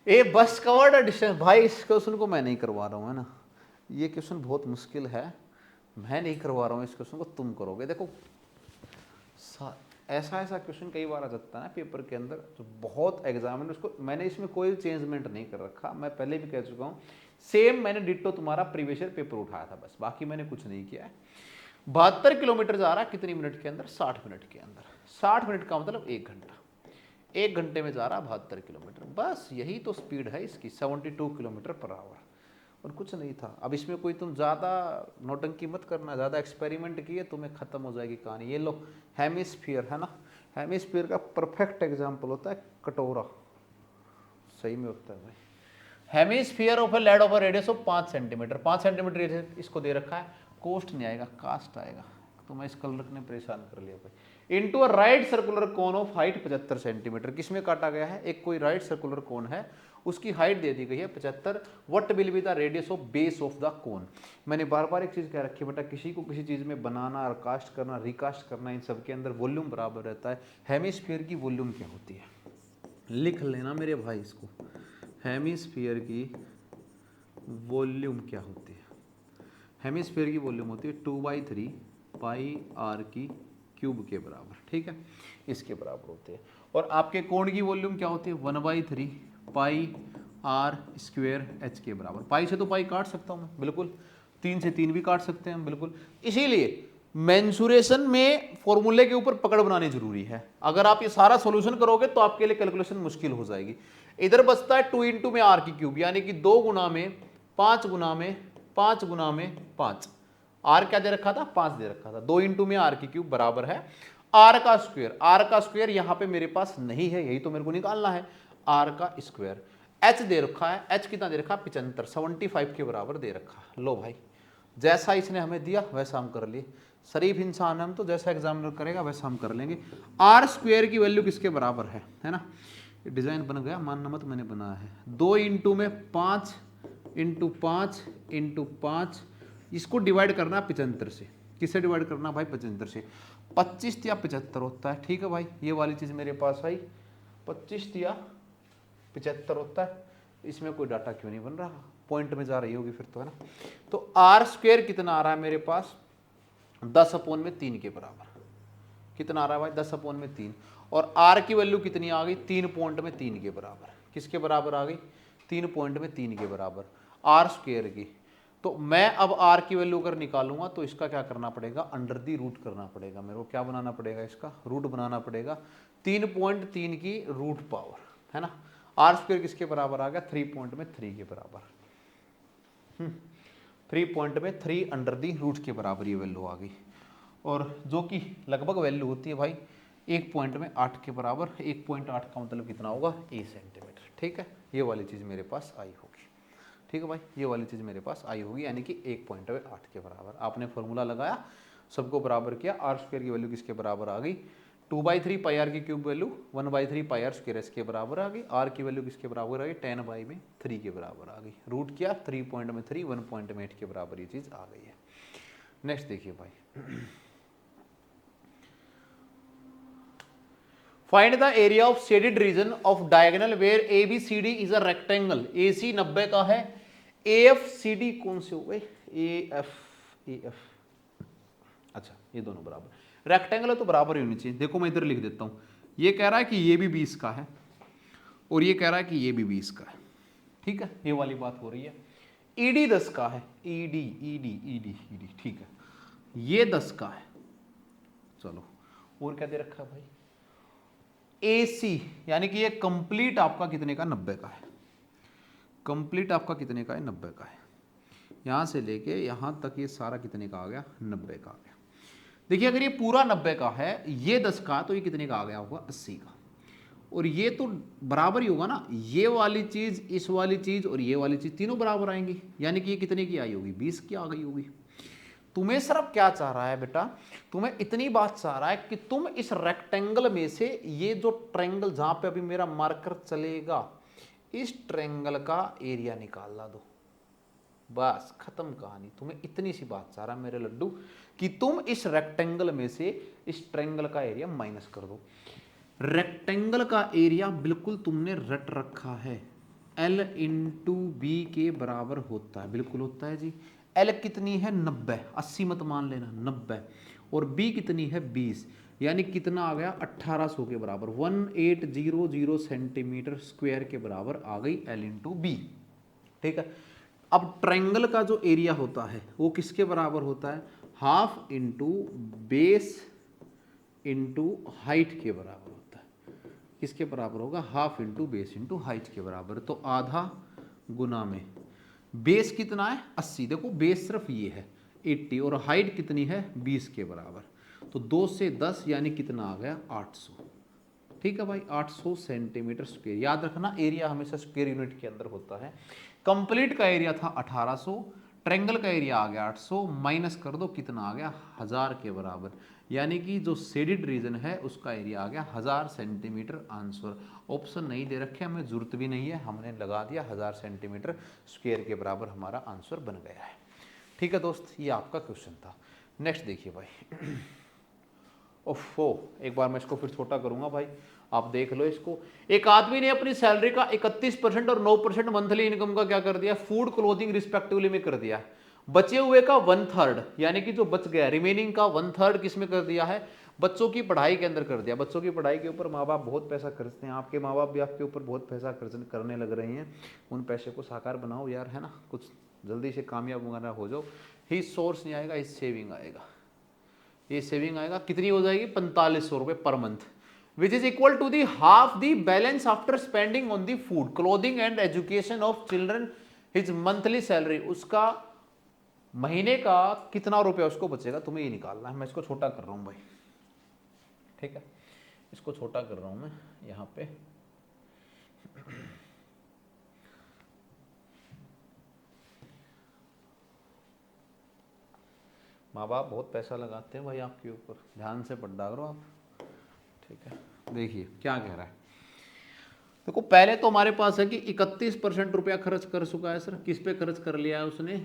ए बस कवर्ड एडिशन, भाई इस क्वेश्चन को मैं नहीं करवा रहा हूँ, है ना, ये क्वेश्चन बहुत मुश्किल है, मैं नहीं करवा रहा हूँ इस क्वेश्चन को, तुम करोगे। देखो ऐसा क्वेश्चन कई बार आ जाता है ना पेपर के अंदर, जो बहुत एग्जामिनर उसको, मैंने इसमें कोई चेंजमेंट नहीं कर रखा, मैं पहले भी कह चुका हूँ, सेम मैंने डिट्टो तुम्हारा प्रीवियस ईयर पेपर उठाया था, बस बाकी मैंने कुछ नहीं किया है। 72 किलोमीटर जा रहा है कितनी मिनट के अंदर, 60 मिनट के अंदर। 60 मिनट का मतलब 1 घंटा, 1 घंटे में जा रहा है 72 किलोमीटर, बस यही तो स्पीड है इसकी, 72 किलोमीटर पर आवर, और कुछ नहीं था। अब इसमें कोई तुम ज़्यादा नौटंकी मत करना, ज़्यादा एक्सपेरिमेंट किए तुम्हें ख़त्म हो जाएगी कहानी। ये लो हेमिस्फीयर, है ना, हेमिस्फीयर का परफेक्ट एग्जाम्पल होता है कटोरा, सही में होता है भाई। Hemisphere of A laid off A radius of 5 centimetre, 5 centimetre इसको दे रखा है, कोस्ट नहीं आएगा कास्ट आएगा, तो मैं इस कलर ने परेशान कर लिया भाई। Into a right circular cone of height 75 centimetre, किसमें काटा गया है, एक कोई राइट सर्कुलर कोन है, उसकी हाइट दे दी गई है 75, what will be the radius of base of the cone. मैंने बार बार एक चीज कह रखी है बेटा, किसी को किसी चीज में बनाना और कास्ट करना, रिकास्ट करना, इन सब के अंदर वॉल्यूम बराबर रहता है। हेमिस्फीयर की वॉल्यूम क्या होती है, लिख लेना मेरे भाई इसको, हेमिस्फीयर की वॉल्यूम क्या होती है। हेमिस्फीयर की वॉल्यूम होती है 2/3 पाई आर की क्यूब के बराबर, ठीक है, इसके बराबर होते हैं। और आपके कोण की वॉल्यूम क्या होती है, 1/3 पाई आर स्क्वेयर एच के बराबर। पाई से तो पाई काट सकता हूं मैं, बिल्कुल, 3 से 3 भी काट सकते हैं हम, बिल्कुल। इसीलिए मेंसुरेशन में फॉर्मूले के ऊपर पकड़ बनानी जरूरी है। अगर आप ये सारा सॉल्यूशन करोगे तो आपके लिए कैलकुलेशन मुश्किल हो जाएगी। इधर बचता है 2 इंटू में आर की क्यूब, यानी कि 2 गुना में 5 गुना में 5 गुना में 5, आर क्या दे रखा था, 5 दे रखा था, 2 इंटू में आर की क्यूब बराबर है आर का स्क्वायर। आर का स्क्वायर यहां पे मेरे पास नहीं है, यही तो मेरे को निकालना है, आर का स्क्वायर। एच दे रखा है, एच कितना दे रखा, 75, 75 के बराबर दे रखा। लो भाई, जैसा इसने हमें दिया वैसा हम कर लिए, शरीफ इंसान हम तो, जैसा एग्जामिनर करेगा वैसा हम कर लेंगे। आर स्क्वायर की वैल्यू किसके बराबर है ना, डिजाइन बन गया, मानना मत मैंने बनाया है। 2 इंटू में 5 इंटू 5 इंटू 5, इसको डिवाइड करना 75 से, किससे डिवाइड करना भाई, 75 से। 25 या 75 होता है, ठीक है भाई, ये वाली चीज मेरे पास आई, 25 या 75 होता है। इसमें कोई डाटा क्यों नहीं बन रहा, पॉइंट में जा रही होगी फिर तो, है ना। तो आर स्क्वायर कितना आ रहा है मेरे पास, 10/3 के बराबर। कितना आ रहा है भाई, 10/3। और आर की वैल्यू कितनी आ गई, 3.3 के बराबर। किसके बराबर आ गई, 3.3 के बराबर आर स्क्वायर की। तो मैं अब आर की वैल्यू अगर निकालूंगा तो इसका क्या करना पड़ेगा, अंडर दी रूट करना पड़ेगा। मेरे को क्या बनाना पड़ेगा, इसका रूट बनाना पड़ेगा। 3.3 की रूट पावर है ना, आर स्क्वायर किसके बराबर आ गया, 3.3 के बराबर। 3.3 अंडर दी रूट के बराबर ये वैल्यू आ गई, और जो कि लगभग वैल्यू होती है भाई 1.8 के बराबर। 1.8 का मतलब कितना होगा, ए सेंटीमीटर। ठीक है, ये वाली चीज़ मेरे पास आई होगी। ठीक है भाई, ये वाली चीज़ मेरे पास आई होगी, यानी कि 1.8 के बराबर। आपने फॉर्मूला लगाया, सबको बराबर किया, आर स्क्वायर की वैल्यू किसके बराबर आ गई, 2/3 पाई आर की cube value 1/3 pi R square इसके बराबर आ गई। आर की वैल्यू किसके बराबर आ गई, 10/3 के बराबर आ गई। रूट किया 3.3 1.8 के बराबर ये चीज़ आ गई है। नेक्स्ट देखिए भाई, find the area of shaded region of diagonal where A B C D is a rectangle. A C 90 का है, ए एफ सी डी कौन से हो गए, ए एफ, अच्छा ये दोनों बराबर, रेक्टेंगल है तो बराबर ही होनी चाहिए। देखो मैं इधर लिख देता हूं, ये कह रहा है कि ये भी 20 का है और ये कह रहा है कि ये भी 20 का है। ठीक है, ये वाली बात हो रही है। ईडी 10 का है, ईडी ईडी ईडी ईडी, ठीक है, ये 10 का है। चलो और क्या दे रखा है भाई, AC यानी कि ये कंप्लीट आपका कितने का, 90 का है। कंप्लीट आपका कितने का है, 90 का है। यहां से लेके यहां तक ये सारा कितने का आ गया, 90 का आ गया। देखिए अगर ये पूरा 90 का है, ये 10 का, तो ये कितने का आ गया होगा, 80 का। और ये तो बराबर ही होगा ना, ये वाली चीज, इस वाली चीज और ये वाली चीज तीनों बराबर आएंगी, यानी कि ये कितने की आई होगी, 20 की आ गई होगी। तुम्हें सिर्फ क्या चाह रहा है बेटा, तुम्हें इतनी बात चाह रहा है कि तुम इस रेक्टेंगल में से ये जो ट्रायंगल जहां पे अभी मेरा मार्कर चलेगा, इस ट्रायंगल का एरिया निकालना दो, बस खत्म कहानी। तुम्हें इतनी सी बात चाह रहा है मेरे लड्डू कि तुम इस रेक्टेंगल में से इस ट्रायंगल का एरिया माइनस कर दो। रेक्टेंगल का एरिया बिल्कुल तुमने रट रखा है, L इंटू बी के बराबर होता है, बिल्कुल होता है जी। L कितनी है, 90, 80 मत मान लेना, 90, और B कितनी है, 20, यानी कितना आ गया, 1800 के बराबर, 1800 सेंटीमीटर स्क्वायर के बराबर आ गई L इंटू बी। ठीक है, अब ट्रायंगल का जो एरिया होता है वो किसके बराबर होता है, half into base into height के बराबर होता है। किसके बराबर होगा, half into base into height के बराबर। तो आधा गुना में बेस कितना है, 80, देखो बेस सिर्फ ये है 80, और हाइट कितनी है, 20 के बराबर। तो 2 से 10 यानी कितना आ गया, 800। ठीक है भाई, 800 सेंटीमीटर स्क्वायर। याद रखना एरिया हमेशा स्क्वायर यूनिट के अंदर होता है। कंप्लीट का एरिया था 1800, ट्रायंगल का एरिया आ गया 800, माइनस कर दो कितना आ गया, 1000 के बराबर। यानी कि जो शेडेड रीजन है उसका एरिया आ गया 1000 सेंटीमीटर। आंसर ऑप्शन नहीं दे रखे, हमें जरूरत भी नहीं है, हमने लगा दिया 1000 सेंटीमीटर स्क्वायर के बराबर हमारा आंसर बन गया है। ठीक है दोस्त, ये आपका क्वेश्चन था। नेक्स्ट देखिए भाई, ओफो, एक बार मैं इसको फिर छोटा करूंगा भाई, आप देख लो इसको। एक आदमी ने अपनी सैलरी का 31% और 9% मंथली इनकम का क्या कर दिया, फूड क्लोथिंग रिस्पेक्टिवली में कर दिया। बचे हुए का 1/3 यानी कि जो बच गया रिमेनिंग का 1/3 किस में कर दिया है, बच्चों की पढ़ाई के अंदर कर दिया। बच्चों की पढ़ाई के ऊपर माँ बाप बहुत पैसा खर्चते हैं, आपके माँ बाप भी आपके ऊपर बहुत पैसा खर्च करने लग रहे हैं। उन पैसे को साकार बनाओ यार, है ना, कुछ जल्दी से कामयाब वगैरह हो जाओ। ही सोर्स नहीं आएगा, इस सेविंग आएगा। ये सेविंग आएगा, कितनी हो जाएगी, 4500 रुपये per month, which is equal to the half the balance after spending on the food clothing and education of children his monthly salary. उसका महीने का कितना रुपया उसको बचेगा, तुम्हें ये निकालना है। मैं इसको छोटा कर रहा हूं भाई, ठीक है, इसको छोटा कर रहा हूं मैं यहां पे। माँ बाप बहुत पैसा लगाते हैं भाई आपके ऊपर, ध्यान से पढ़ डालो आप। ठीक है, देखिए क्या कह रहा है। देखो पहले तो हमारे पास है कि 31% रुपया खर्च कर चुका है सर। किस पे खर्च कर लिया है उसने,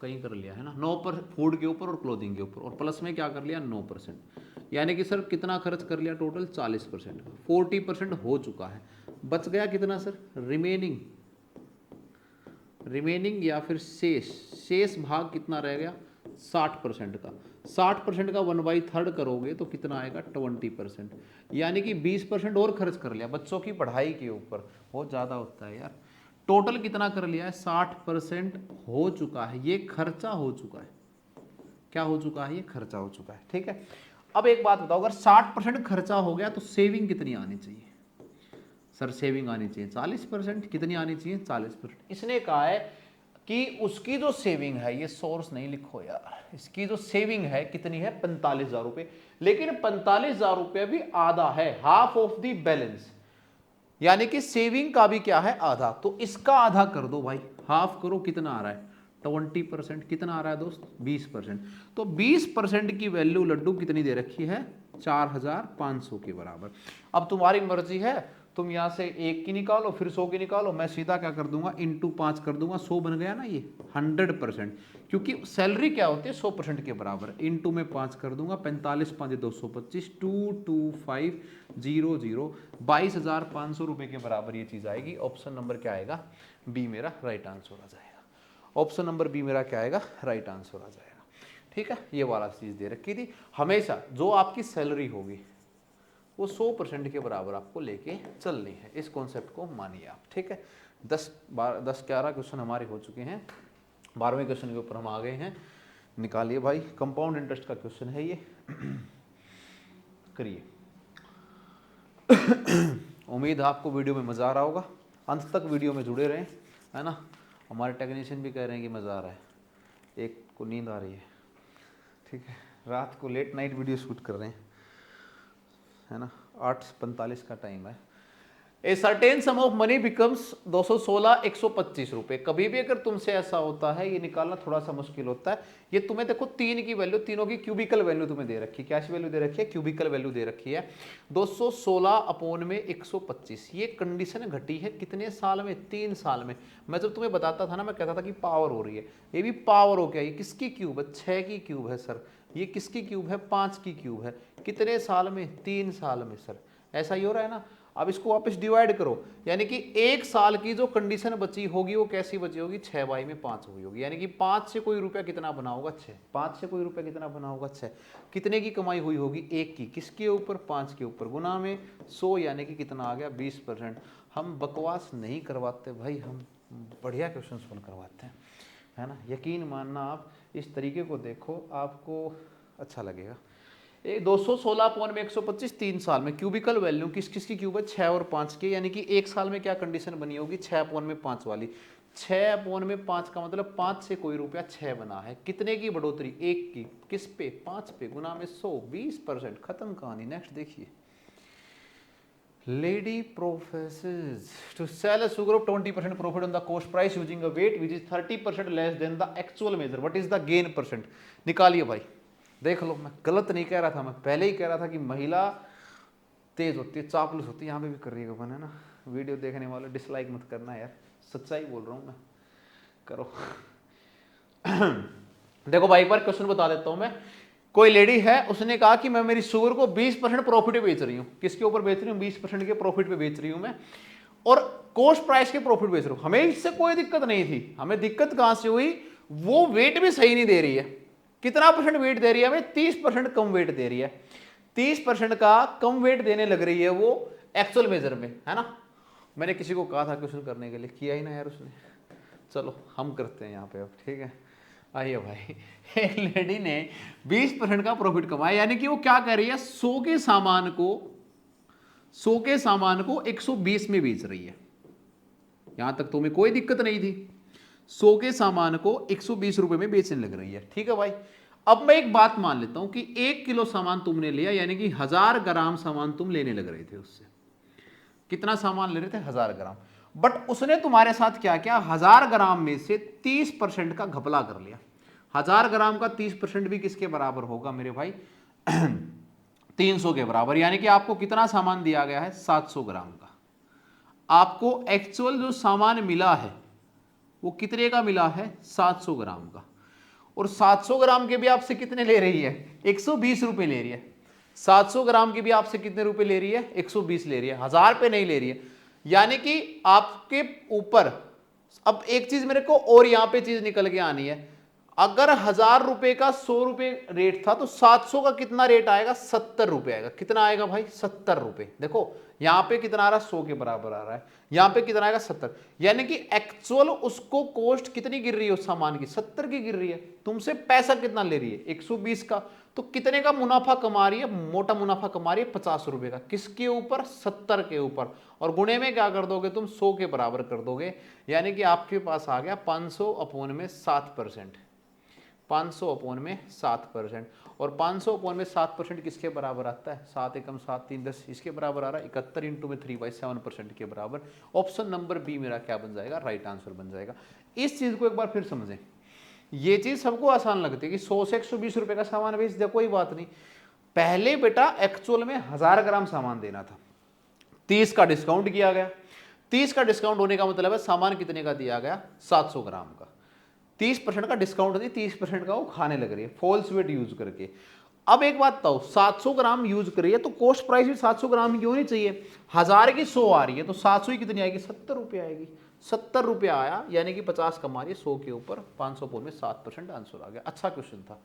कहीं कर लिया है ना, 9% फूड के ऊपर और क्लोथिंग के ऊपर, और प्लस में क्या कर लिया 9%, यानी कि सर कितना खर्च कर लिया टोटल 40%। 40% हो चुका है, बच गया कितना सर, रिमेनिंग या फिर शेष भाग कितना रह गया 60% का। 60% का 1/3 करोगे तो कितना आएगा 20%, यानी कि 20% और खर्च कर लिया बच्चों की पढ़ाई के ऊपर। बहुत ज़्यादा होता है यार। टोटल कितना कर लिया है, 60% हो चुका है, ये खर्चा हो चुका है। क्या हो चुका है, ये खर्चा हो चुका है। ठीक है, अब एक बात बताओ, अगर 60% खर्चा हो गया तो सेविंग कितनी आनी चाहिए? सर सेविंग आनी चाहिए 40%। कितनी आनी चाहिए? 40%। इसने कहा है कि उसकी जो सेविंग है, ये सोर्स नहीं लिखो यार, इसकी जो सेविंग है कितनी है, 45,000 रुपए। लेकिन 45,000 रुपये भी आधा है, हाफ ऑफ द बैलेंस, यानी कि सेविंग का भी क्या है, आधा। तो इसका आधा कर दो भाई, हाफ करो, कितना आ रहा है, 20%। कितना आ रहा है दोस्त, 20%। तो 20% की वैल्यू लड्डू कितनी दे रखी है, 4,500 के बराबर। अब तुम्हारी मर्जी है, तुम यहां से 1 की निकालो फिर 100 की निकालो, मैं सीधा क्या कर दूंगा, इंटू 5 कर दूंगा, 100 बन गया ना ये 100%, क्योंकि सैलरी क्या होती है 100% के बराबर। इंटू में 5 कर दूंगा, 45 5 225, 22500, 22,500 रुपए के बराबर ये चीज आएगी। ऑप्शन नंबर क्या आएगा, बी मेरा राइट आंसर आ जाएगा। ऑप्शन नंबर बी मेरा क्या आएगा, राइट आंसर आ जाएगा। ठीक है, ये वाला चीज दे रखी थी। हमेशा जो आपकी सैलरी होगी वो 100% के बराबर आपको लेके चलनी है, इस कॉन्सेप्ट को मानिए आप। ठीक है, 10-11 क्वेश्चन हमारे हो चुके हैं, 12वें क्वेश्चन के ऊपर हम आ गए हैं। निकालिए भाई, कंपाउंड इंटरेस्ट का क्वेश्चन है ये, करिए। उम्मीद है आपको वीडियो में मज़ा आ रहा होगा, अंत तक वीडियो में जुड़े रहें, है ना। हमारे टेक्नीशियन भी कह रहे हैं कि मज़ा आ रहा है, एक को नींद आ रही है। ठीक है, रात को लेट नाइट वीडियो शूट कर रहे हैं, है ना, 8:45 का टाइम है। A certain some of money becomes 216 125 रुपए। कभी भी अगर तुमसे ऐसा होता है, ये निकालना थोड़ा सा मुश्किल होता है। ये तुम्हें देखो 3 की वैल्यू, तीनों की क्यूबिकल वैल्यू तुम्हें दे रखी है। क्या वैल्यू दे रखी है, क्यूबिकल वैल्यू दे रखी है। 216/125, ये कंडीशन घटी है कितने साल में, 3 साल में। मैं जब तुम्हें बताता था ना, मैं कहता था कि पावर हो रही है, ये भी पावर हो गया। ये किसकी क्यूब है, 6 की क्यूब है सर। ये किसकी क्यूब है, 5 की क्यूब है। कितने साल में, 3 साल में सर। ऐसा ही हो रहा है ना। अब इसको वापस डिवाइड करो, यानी कि 1 साल की जो कंडीशन बची होगी वो कैसी बची होगी, 6/5 हुई होगी। यानी कि 5 से कोई रुपया कितना बना होगा, 6। 5 से कोई रुपया कितना बना होगा, 6। कितने की कमाई हुई होगी, 1 की। किसके ऊपर, 5 के ऊपर, गुना में 100, यानी कि कितना आ गया, 20%। हम बकवास नहीं करवाते भाई, हम बढ़िया क्वेश्चन सोल्व करवाते हैं, है ना। यकीन मानना, आप इस तरीके को देखो, आपको अच्छा लगेगा। 216/125 3 साल में, क्यूबिकल वैल्यू किस किस की क्यूब है, 6 और 5 के। यानी कि 1 साल में क्या कंडीशन बनी होगी, 6/5 वाली। 6/5 का मतलब 5 से कोई रुपया 6 बना है। कितने की बढ़ोतरी, 1 की। किस पे, 5 पे, गुना में 100, 20%। खत्म कहानी। नेक्स्ट देखिए, lady professes to sell a sugar of 20% profit on the cost price using a weight which is 30% less than the actual measure. What is the gain percent? निकालिए भाई, देख लो। मैं गलत नहीं कह रहा था, मैं पहले ही कह रहा था कि महिला तेज होती है, चापलूस होती है। यहाँ पे भी कर रही है है ना। वीडियो देखने वाले डिसलाइक मत करना यार, सच्चाई बोल रहा हूँ मैं, करो। देखो भाई, एक बार क्वेश्चन बता देता हूँ मैं। कोई लेडी है, उसने कहा कि मैं मेरी शुगर को 20% प्रॉफिट पे बेच रही हूँ। किसके ऊपर बेच रही हूँ, 20% के प्रॉफिट पे बेच रही हूँ मैं, और कोस्ट प्राइस के प्रॉफिट बेच रही हूँ। हमें इससे कोई दिक्कत नहीं थी। हमें दिक्कत कहां से हुई, वो वेट भी सही नहीं दे रही है। कितना परसेंट वेट दे रही है हमें, 30% कम वेट दे रही है। 30% का कम वेट देने लग रही है वो एक्चुअल मेजर में, है ना। मैंने किसी को कहा था क्वेश्चन करने के लिए, किया ही ना यार उसने। चलो हम करते हैं यहाँ पे अब, ठीक है। आइए भाई, एक लेडी ने 20% का प्रॉफिट कमाया, यानी कि वो क्या कर रही है, 100 के सामान को 120 में बेच रही है। यहां तक तो हमें कोई दिक्कत नहीं थी। 100 के सामान को 120 रुपए में बेचने लग रही है, ठीक है भाई। अब मैं एक बात मान लेता हूं कि 1 किलो सामान तुमने लिया, यानी कि 1000 ग्राम सामान तुम लेने लग रहे थे उससे। कितना सामान ले रहे थे, 1000 ग्राम। बट उसने तुम्हारे साथ क्या किया, 1000 ग्राम में से 30% का घपला कर लिया। 1000 ग्राम का 30% भी किसके बराबर होगा मेरे भाई, 300 के बराबर। यानी कि आपको कितना सामान दिया गया है, 700 ग्राम का। आपको एक्चुअल जो सामान मिला है वो कितने का मिला है, 700 ग्राम का। और 700 ग्राम के भी आपसे कितने ले रही है, 120 रुपए ले रही है। 700 ग्राम की भी आपसे कितने रुपए ले रही है, 120 ले रही है, 1000 पे नहीं ले रही है। यानी कि आपके ऊपर, अब एक चीज मेरे को और यहां पे चीज निकल के आनी है, अगर 1000 रुपए का 100 रुपए रेट था तो 700 का कितना रेट आएगा? 70 रुपए आएगा। कितना आएगा भाई? 70 रुपए। देखो यहां पे कितना आ रहा है? 100 के बराबर आ रहा है। यहां पे कितना आएगा? 70। यानी कि एक्चुअल उसको कॉस्ट कितनी गिर रही है उस सामान की? 70 की गिर रही है। तुमसे पैसा कितना ले रही है? 120 का। तो कितने का मुनाफा कमा रही है? मोटा मुनाफा कमा रही है 50 रुपए का। किसके ऊपर? 70 के ऊपर। और गुणे में क्या कर दोगे तुम? 100 के बराबर कर दोगे। यानी कि आपके पास आ गया 500 अपॉन में 7%। 500 अपॉन में 7%। और 500 अपॉन में 7% किसके बराबर आता है? 7 एकम 7 3 10, इसके बराबर आ रहा है 71 इंटू में 3/7% के बराबर। ऑप्शन नंबर बी मेरा क्या बन जाएगा? राइट आंसर बन जाएगा। इस चीज को एक बार फिर समझें। ये चीज सबको आसान लगती है कि 100 से 120 रुपए का सामान बेच दे, कोई बात नहीं। पहले बेटा एक्चुअल में 1000 ग्राम सामान देना था, 30 का डिस्काउंट किया गया। 30 का डिस्काउंट होने का मतलब है सामान कितने का दिया गया? 700 ग्राम का। 30% का डिस्काउंट नहीं, 30% का वो खाने लग रही है फॉल्स वेट यूज करके। अब एक बात बताओ, 700 ग्राम यूज करिए तो कॉस्ट प्राइस भी 700 ग्राम की होनी चाहिए। 1000 की 100 आ रही है तो 700 ही कितनी आएगी? 70 रुपए आएगी। 70 रुपए आया यानी कि 50 कमा रही है 100 के ऊपर। 500 पोल में 7% आंसर आ गया। अच्छा क्वेश्चन था।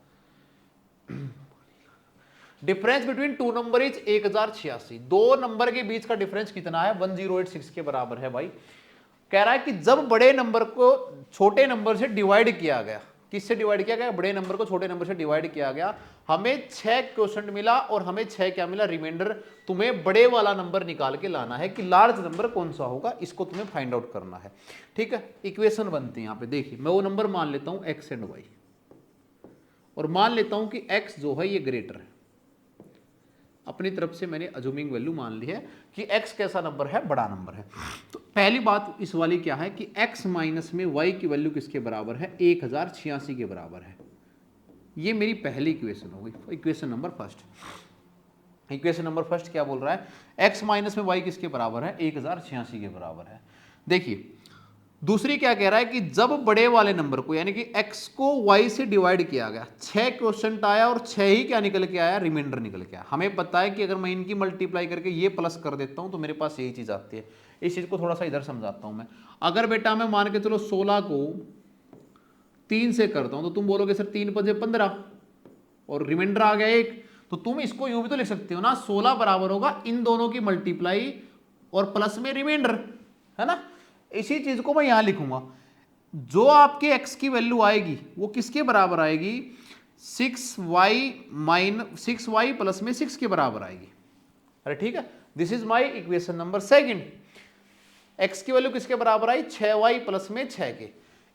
Difference between two number is 1086। दो नंबर के बीच का डिफरेंस कितना है? 1086 के बराबर है भाई। कह रहा है कि जब बड़े नंबर को छोटे नंबर से डिवाइड किया गया, किससे डिवाइड किया गया? बड़े नंबर को छोटे नंबर से डिवाइड किया गया, हमें 6 क्वोशंट मिला और हमें 6 क्या मिला? रिमाइंडर। तुम्हें बड़े वाला नंबर निकाल के लाना है कि लार्ज नंबर कौन सा होगा, इसको तुम्हें फाइंड आउट करना है। ठीक है, इक्वेशन बनती है यहां पे। देखिए मैं वो नंबर मान लेता हूं एक्स एंड वाई, और मान लेता हूं कि एक्स जो है ये ग्रेटर है। अपनी तरफ से मैंने अज्यूमिंग वैल्यू मान ली है कि x कैसा नंबर है? बड़ा नंबर है। तो पहली बात इस वाली क्या है कि x माइनस में y की वैल्यू किसके बराबर है? 1086 के बराबर है। ये मेरी पहली इक्वेशन हो गई, equation number first. Equation number first क्या बोल रहा है? x माइनस में y किसके बराबर है? 1086 के बराबर है। देखिए दूसरी क्या कह रहा है कि जब बड़े वाले नंबर को यानी कि x को y से डिवाइड किया गया, 6 क्वोशंट आया और 6 ही क्या निकल के आया? रिमाइंडर निकल के आया। हमें पता है कि अगर मैं इनकी मल्टीप्लाई करके ये प्लस कर देता हूं तो मेरे पास यही चीज आती है। इस चीज को थोड़ा सा इधर समझाता हूं मैं। अगर बेटा मैं मान के चलो 16 को 3 से करता हूं तो तुम बोलोगे सर 3 5 15 और रिमाइंडर आ गया 1। तो तुम इसको यूं भी तो लिख सकते हो ना, 16 बराबर होगा इन दोनों की मल्टीप्लाई और प्लस में रिमाइंडर, है ना। इसी चीज को मैं यहां लिखूंगा। जो आपके x की वैल्यू आएगी वो किसके बराबर आएगी? 6y प्लस में 6 के बराबर आएगी। अरे ठीक है, this is my equation number second. x की वैल्यू किसके बराबर आई? 6y प्लस में 6 के।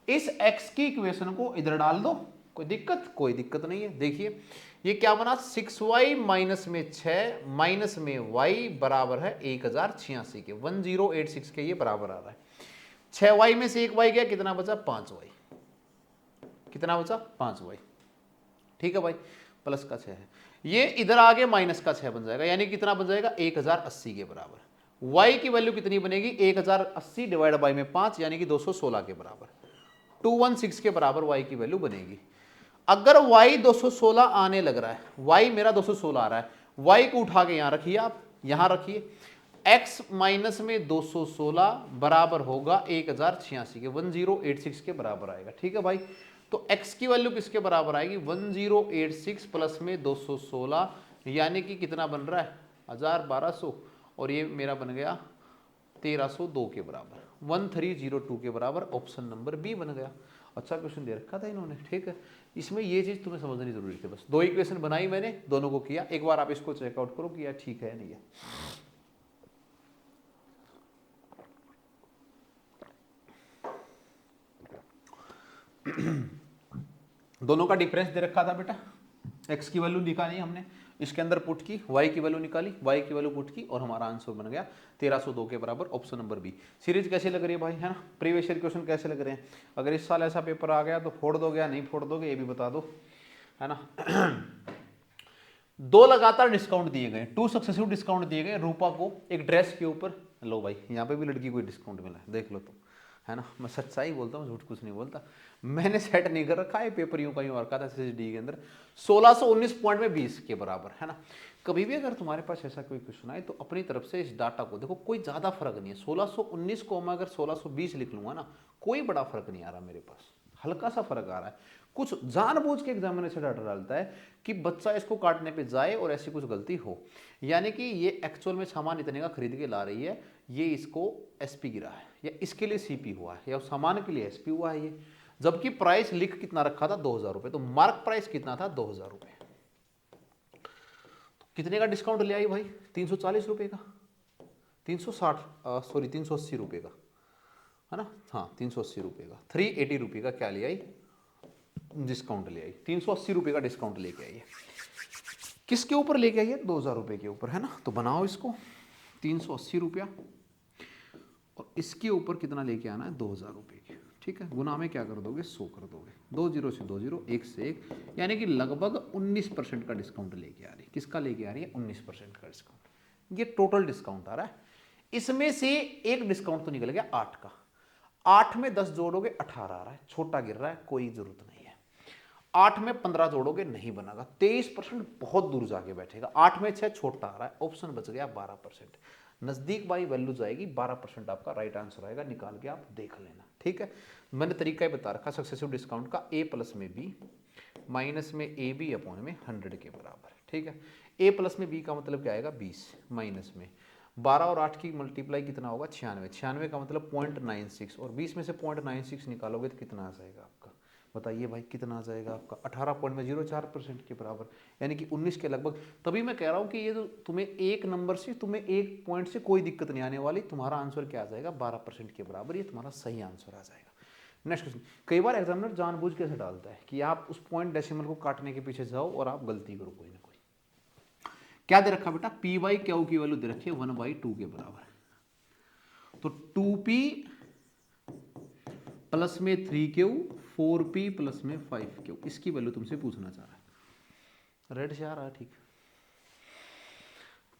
इस x की इक्वेशन को इधर डाल दो, कोई दिक्कत? कोई दिक्कत नहीं है। देखिए ये क्या बना? 6y माइनस में 6 माइनस में y बराबर है 1086 के। 1086 के ये बराबर आ रहा है। 6y में से 1y गया, कितना बचा? 5y। कितना बचा? 5y। ठीक है भाई, प्लस का 6 है, ये इधर आगे माइनस का 6 बन जाएगा, यानी कितना बन जाएगा? 1080 के बराबर। y की वैल्यू कितनी बनेगी? 1080 डिवाइड बाई में 5 यानी कि 216 के बराबर। 216 के बराबर y की वैल्यू बनेगी। अगर y 216 आने लग रहा है, y मेरा 216 आ रहा है, y को उठा के यहां रखिए, आप यहां रखिए। x माइनस में 216 बराबर होगा 1086 के। 1086 के बराबर आएगा। ठीक है भाई, तो x की वैल्यू किसके बराबर आएगी? 1086 प्लस में 216 यानी कि कितना बन रहा है? 1200, और ये मेरा बन गया 1302 के बराबर। 1302 के बराबर। ऑप्शन नंबर बी बन गया। अच्छा क्वेश्चन दे रखा था इन्होंने। ठीक है, इसमें ये चीज तुम्हें समझनी जरूरी थी। बस दो इक्वेशन बनाई मैंने, दोनों को किया। एक बार आप इसको चेकआउट करो कि यार ठीक है नहीं है। दोनों का डिफरेंस दे रखा था बेटा, x की वैल्यू निकाली हमने, इसके अंदर पुट की, y की वैल्यू निकाली, y की वैल्यू पुट की, और हमारा आंसर बन गया 1302 के बराबर। Option number B. सीरीज कैसे लग रही है भाई, है ना? प्रीवियस ईयर क्वेश्चन कैसे लग रहे हैं? अगर इस साल ऐसा पेपर आ गया तो फोड़ दोगे या नहीं फोड़ दोगे, ये भी बता दो, है ना। 2 लगातार डिस्काउंट दिए गए, 2 सक्सेसिव डिस्काउंट दिए गए रूपा को एक ड्रेस के ऊपर। लो भाई, यहाँ पे भी लड़की को डिस्काउंट मिला है, देख लो तुम, है ना। मैं सच्चाई बोलता हूँ, झूठ कुछ नहीं बोलता। मैंने सेट नहीं कर रखा है पेपर, यूं का यूं रखा था SSD के अंदर। 1619 पॉइंट में 20 के बराबर, है ना। कभी भी अगर तुम्हारे पास ऐसा कोई क्वेश्चन आए तो अपनी तरफ से इस डाटा को देखो, कोई ज्यादा फर्क नहीं है। 1619 को मैं अगर 1620 लिख लूंगा ना, कोई बड़ा फर्क नहीं आ रहा मेरे पास। हल्का सा फर्क आ रहा है। कुछ जानबूझ के एग्जामिनेशन डाटा डालता है कि बच्चा इसको काटने पे जाए और ऐसी कुछ गलती हो, यानी कि ये एक्चुअल में सामान इतने का खरीद के ला रही है, ये इसको एसपी गिरा है या इसके लिए सीपी हुआ है या उस सामान के लिए एसपी हुआ है ये, जबकि प्राइस लिख कितना रखा था 2000 रुपये, तो मार्क प्राइस कितना था 2000 रुपये। तो कितने का डिस्काउंट ले आई भाई? 340 रुपये का, 380 रुपये का, है ना? हाँ 380 रुपये का, 380 रुपये का क्या ले आई? डिस्काउंट ले आई। 380 रुपये का डिस्काउंट लेके आई है। किसके ऊपर लेके आई है? 2000 रुपये के ऊपर, है ना? तो बनाओ इसको 380 रुपया और इसके ऊपर कितना लेके आना है? 2000 रुपये के, ठीक है? गुना में क्या कर दोगे? 100 कर दोगे। 2 0 से 2 0, 1 से 1, यानी कि लगभग 19% का डिस्काउंट लेके आ रही है। किसका लेके आ रही है? 19% का डिस्काउंट। ये टोटल डिस्काउंट आ रहा है। इसमें से एक डिस्काउंट तो निकल गया 8 का। 8 में 10 जोड़ोगे 18 आ रहा है, छोटा गिर रहा है, कोई जरूरत नहीं है। 8 में 15 जोड़ोगे नहीं बनेगा, 23% बहुत दूर जाके बैठेगा। 8 में 6 छोटा आ रहा है, ऑप्शन बच गया 12%। नजदीक बाई वैल्यू जाएगी, 12% आपका राइट आंसर आएगा, निकाल के आप देख लेना, ठीक है? मैंने तरीका ही बता रखा सक्सेसिव डिस्काउंट का, ए प्लस में बी माइनस में ए बी अपॉन में 100 के बराबर, ठीक है? ए प्लस में बी का मतलब क्या आएगा? 20 माइनस में 12 और 8 की मल्टीप्लाई कितना होगा? 96। 96 का मतलब 0.96 और 20 में से 0.96 निकालोगे तो कितना आ जाएगा आपका? बताइए भाई कितना आ जाएगा आपका? 18.04% के बराबर, यानी कि 19 के लगभग। तभी मैं कह रहा हूँ कि ये जो तुम्हें एक नंबर से, तुम्हें एक पॉइंट से कोई दिक्कत नहीं आने वाली। तुम्हारा आंसर क्या आ जाएगा? 12% के बराबर। ये तुम्हारा सही आंसर आ जाएगा। Next question. कई बार एग्जामिनर जानबूझ के ऐसे डालता है कि आप उस पॉइंट डेसिमल को काटने के पीछे जाओ और आप गलती करो कोई ना कोई। क्या दे रखा बेटा? पी बाई क्यू की वैल्यू दे रखी है 1/2 के बराबर। तो 2p प्लस में 3q, 4p प्लस में 5q, इसकी वैल्यू तुमसे पूछना चाह रहा है। रेड से आ रहा है, ठीक।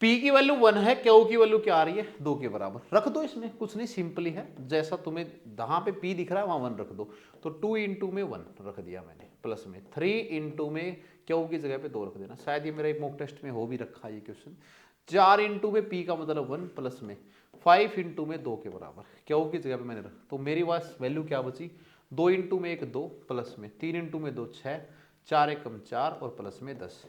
p की वैल्यू 1 है, q की वैल्यू क्या आ रही है? 2 के बराबर। रख दो, इसमें कुछ नहीं, सिंपली है। जैसा तुम्हें जहां पे p दिख रहा है वहां 1 रख दो। तो 2 इंटू में 1 रख दिया मैंने, प्लस में 3 इंटू में q की जगह पे 2 रख देना। शायद ये मेरा मॉक टेस्ट में हो भी रखा है ये क्वेश्चन। 4 इंटू में p का मतलब 1 प्लस में 5 इंटू में 2 के बराबर, q की जगह पे मैंने रख। तो मेरी पास वैल्यू क्या बची? 2 इंटू में 1 2 प्लस में 3 इंटू में 2 6, 4 एकम 4 और प्लस में 10,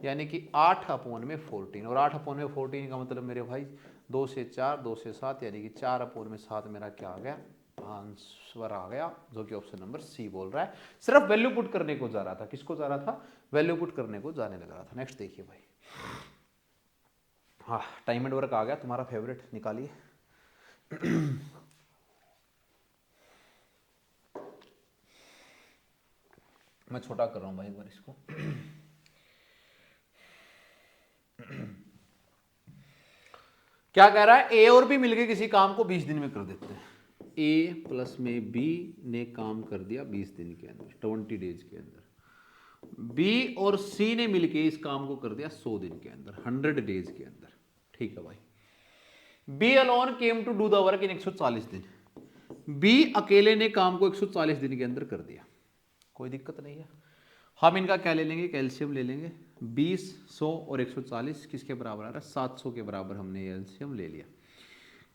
यानी कि 8 अपॉन में 14। और 8 अपॉन में 14 का मतलब मेरे भाई 2 से 4, 2 से 7, यानी कि 4 अपॉन में 7 मेरा क्या आ गया? आंसर आ गया, जो कि ऑप्शन नंबर सी बोल रहा है। सिर्फ वैल्यू पुट करने को जा रहा था। किसको जा रहा था? वैल्यू पुट करने को जाने लग रहा था। नेक्स्ट देखिए भाई। हाँ, टाइम एंड वर्क आ गया तुम्हारा फेवरेट, निकालिए। मैं छोटा कर रहा हूं भाई एक बार इसको। क्या कह रहा है? ए और बी मिलके किसी काम को 20 दिन में कर देते हैं। ए प्लस में बी ने काम कर दिया 20 दिन के अंदर, 20 डेज के अंदर। बी और सी ने मिलके इस काम को कर दिया 100 दिन के अंदर, 100 डेज के अंदर, ठीक है भाई। B alone came to do the work in 140 दिन। बी अकेले ने काम को 140 दिन के अंदर कर दिया, कोई दिक्कत नहीं है। हम इनका क्या ले लेंगे? कैल्शियम ले लेंगे। 20, 100 और 140 किसके बराबर आ रहा है? 700 के बराबर हमने ये कैल्शियम ले लिया।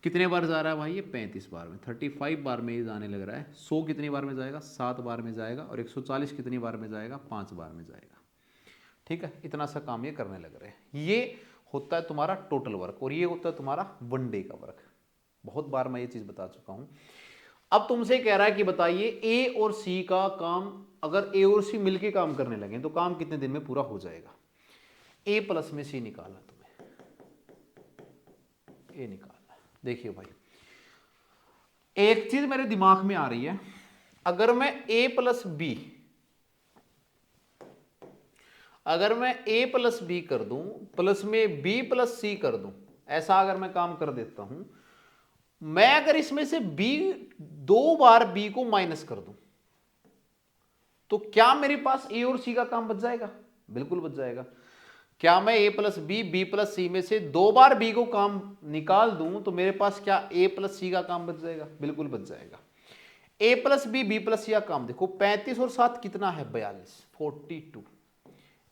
कितने बार जा रहा है भाई? ये 35 बार में, 35 बार में ये जाने लग रहा है। 100 कितनी बार में जाएगा? 7 बार में जाएगा। और 140 कितनी बार में जाएगा? 5 बार में जाएगा, ठीक है? इतना सा काम ये करने लग रहे हैं। ये होता है तुम्हारा टोटल वर्क और ये होता है तुम्हारा 1 डे का वर्क। बहुत बार मैं ये चीज बता चुका हूं। अब तुमसे कह रहा है कि बताइए ए और सी का काम, अगर ए और सी मिलके काम करने लगे तो काम कितने दिन में पूरा हो जाएगा? ए प्लस में सी निकालना तुम्हें, ए निकालना। देखिए भाई, एक चीज मेरे दिमाग में आ रही है। अगर मैं ए प्लस बी, अगर मैं ए प्लस बी कर दूं प्लस में बी प्लस सी कर दूं, ऐसा अगर मैं काम कर देता हूं, मैं अगर इसमें से बी 2 बार बी को माइनस कर दूं तो क्या मेरे पास ए और सी का काम बच जाएगा? बिल्कुल बच जाएगा। क्या मैं ए प्लस बी प्लस सी में से 2 बार बी को काम निकाल दूं तो मेरे पास क्या ए प्लस सी का काम बच जाएगा? बिल्कुल बच जाएगा। ए प्लस बी प्लस सी का काम देखो, 35 और 7 कितना है? 42, 42।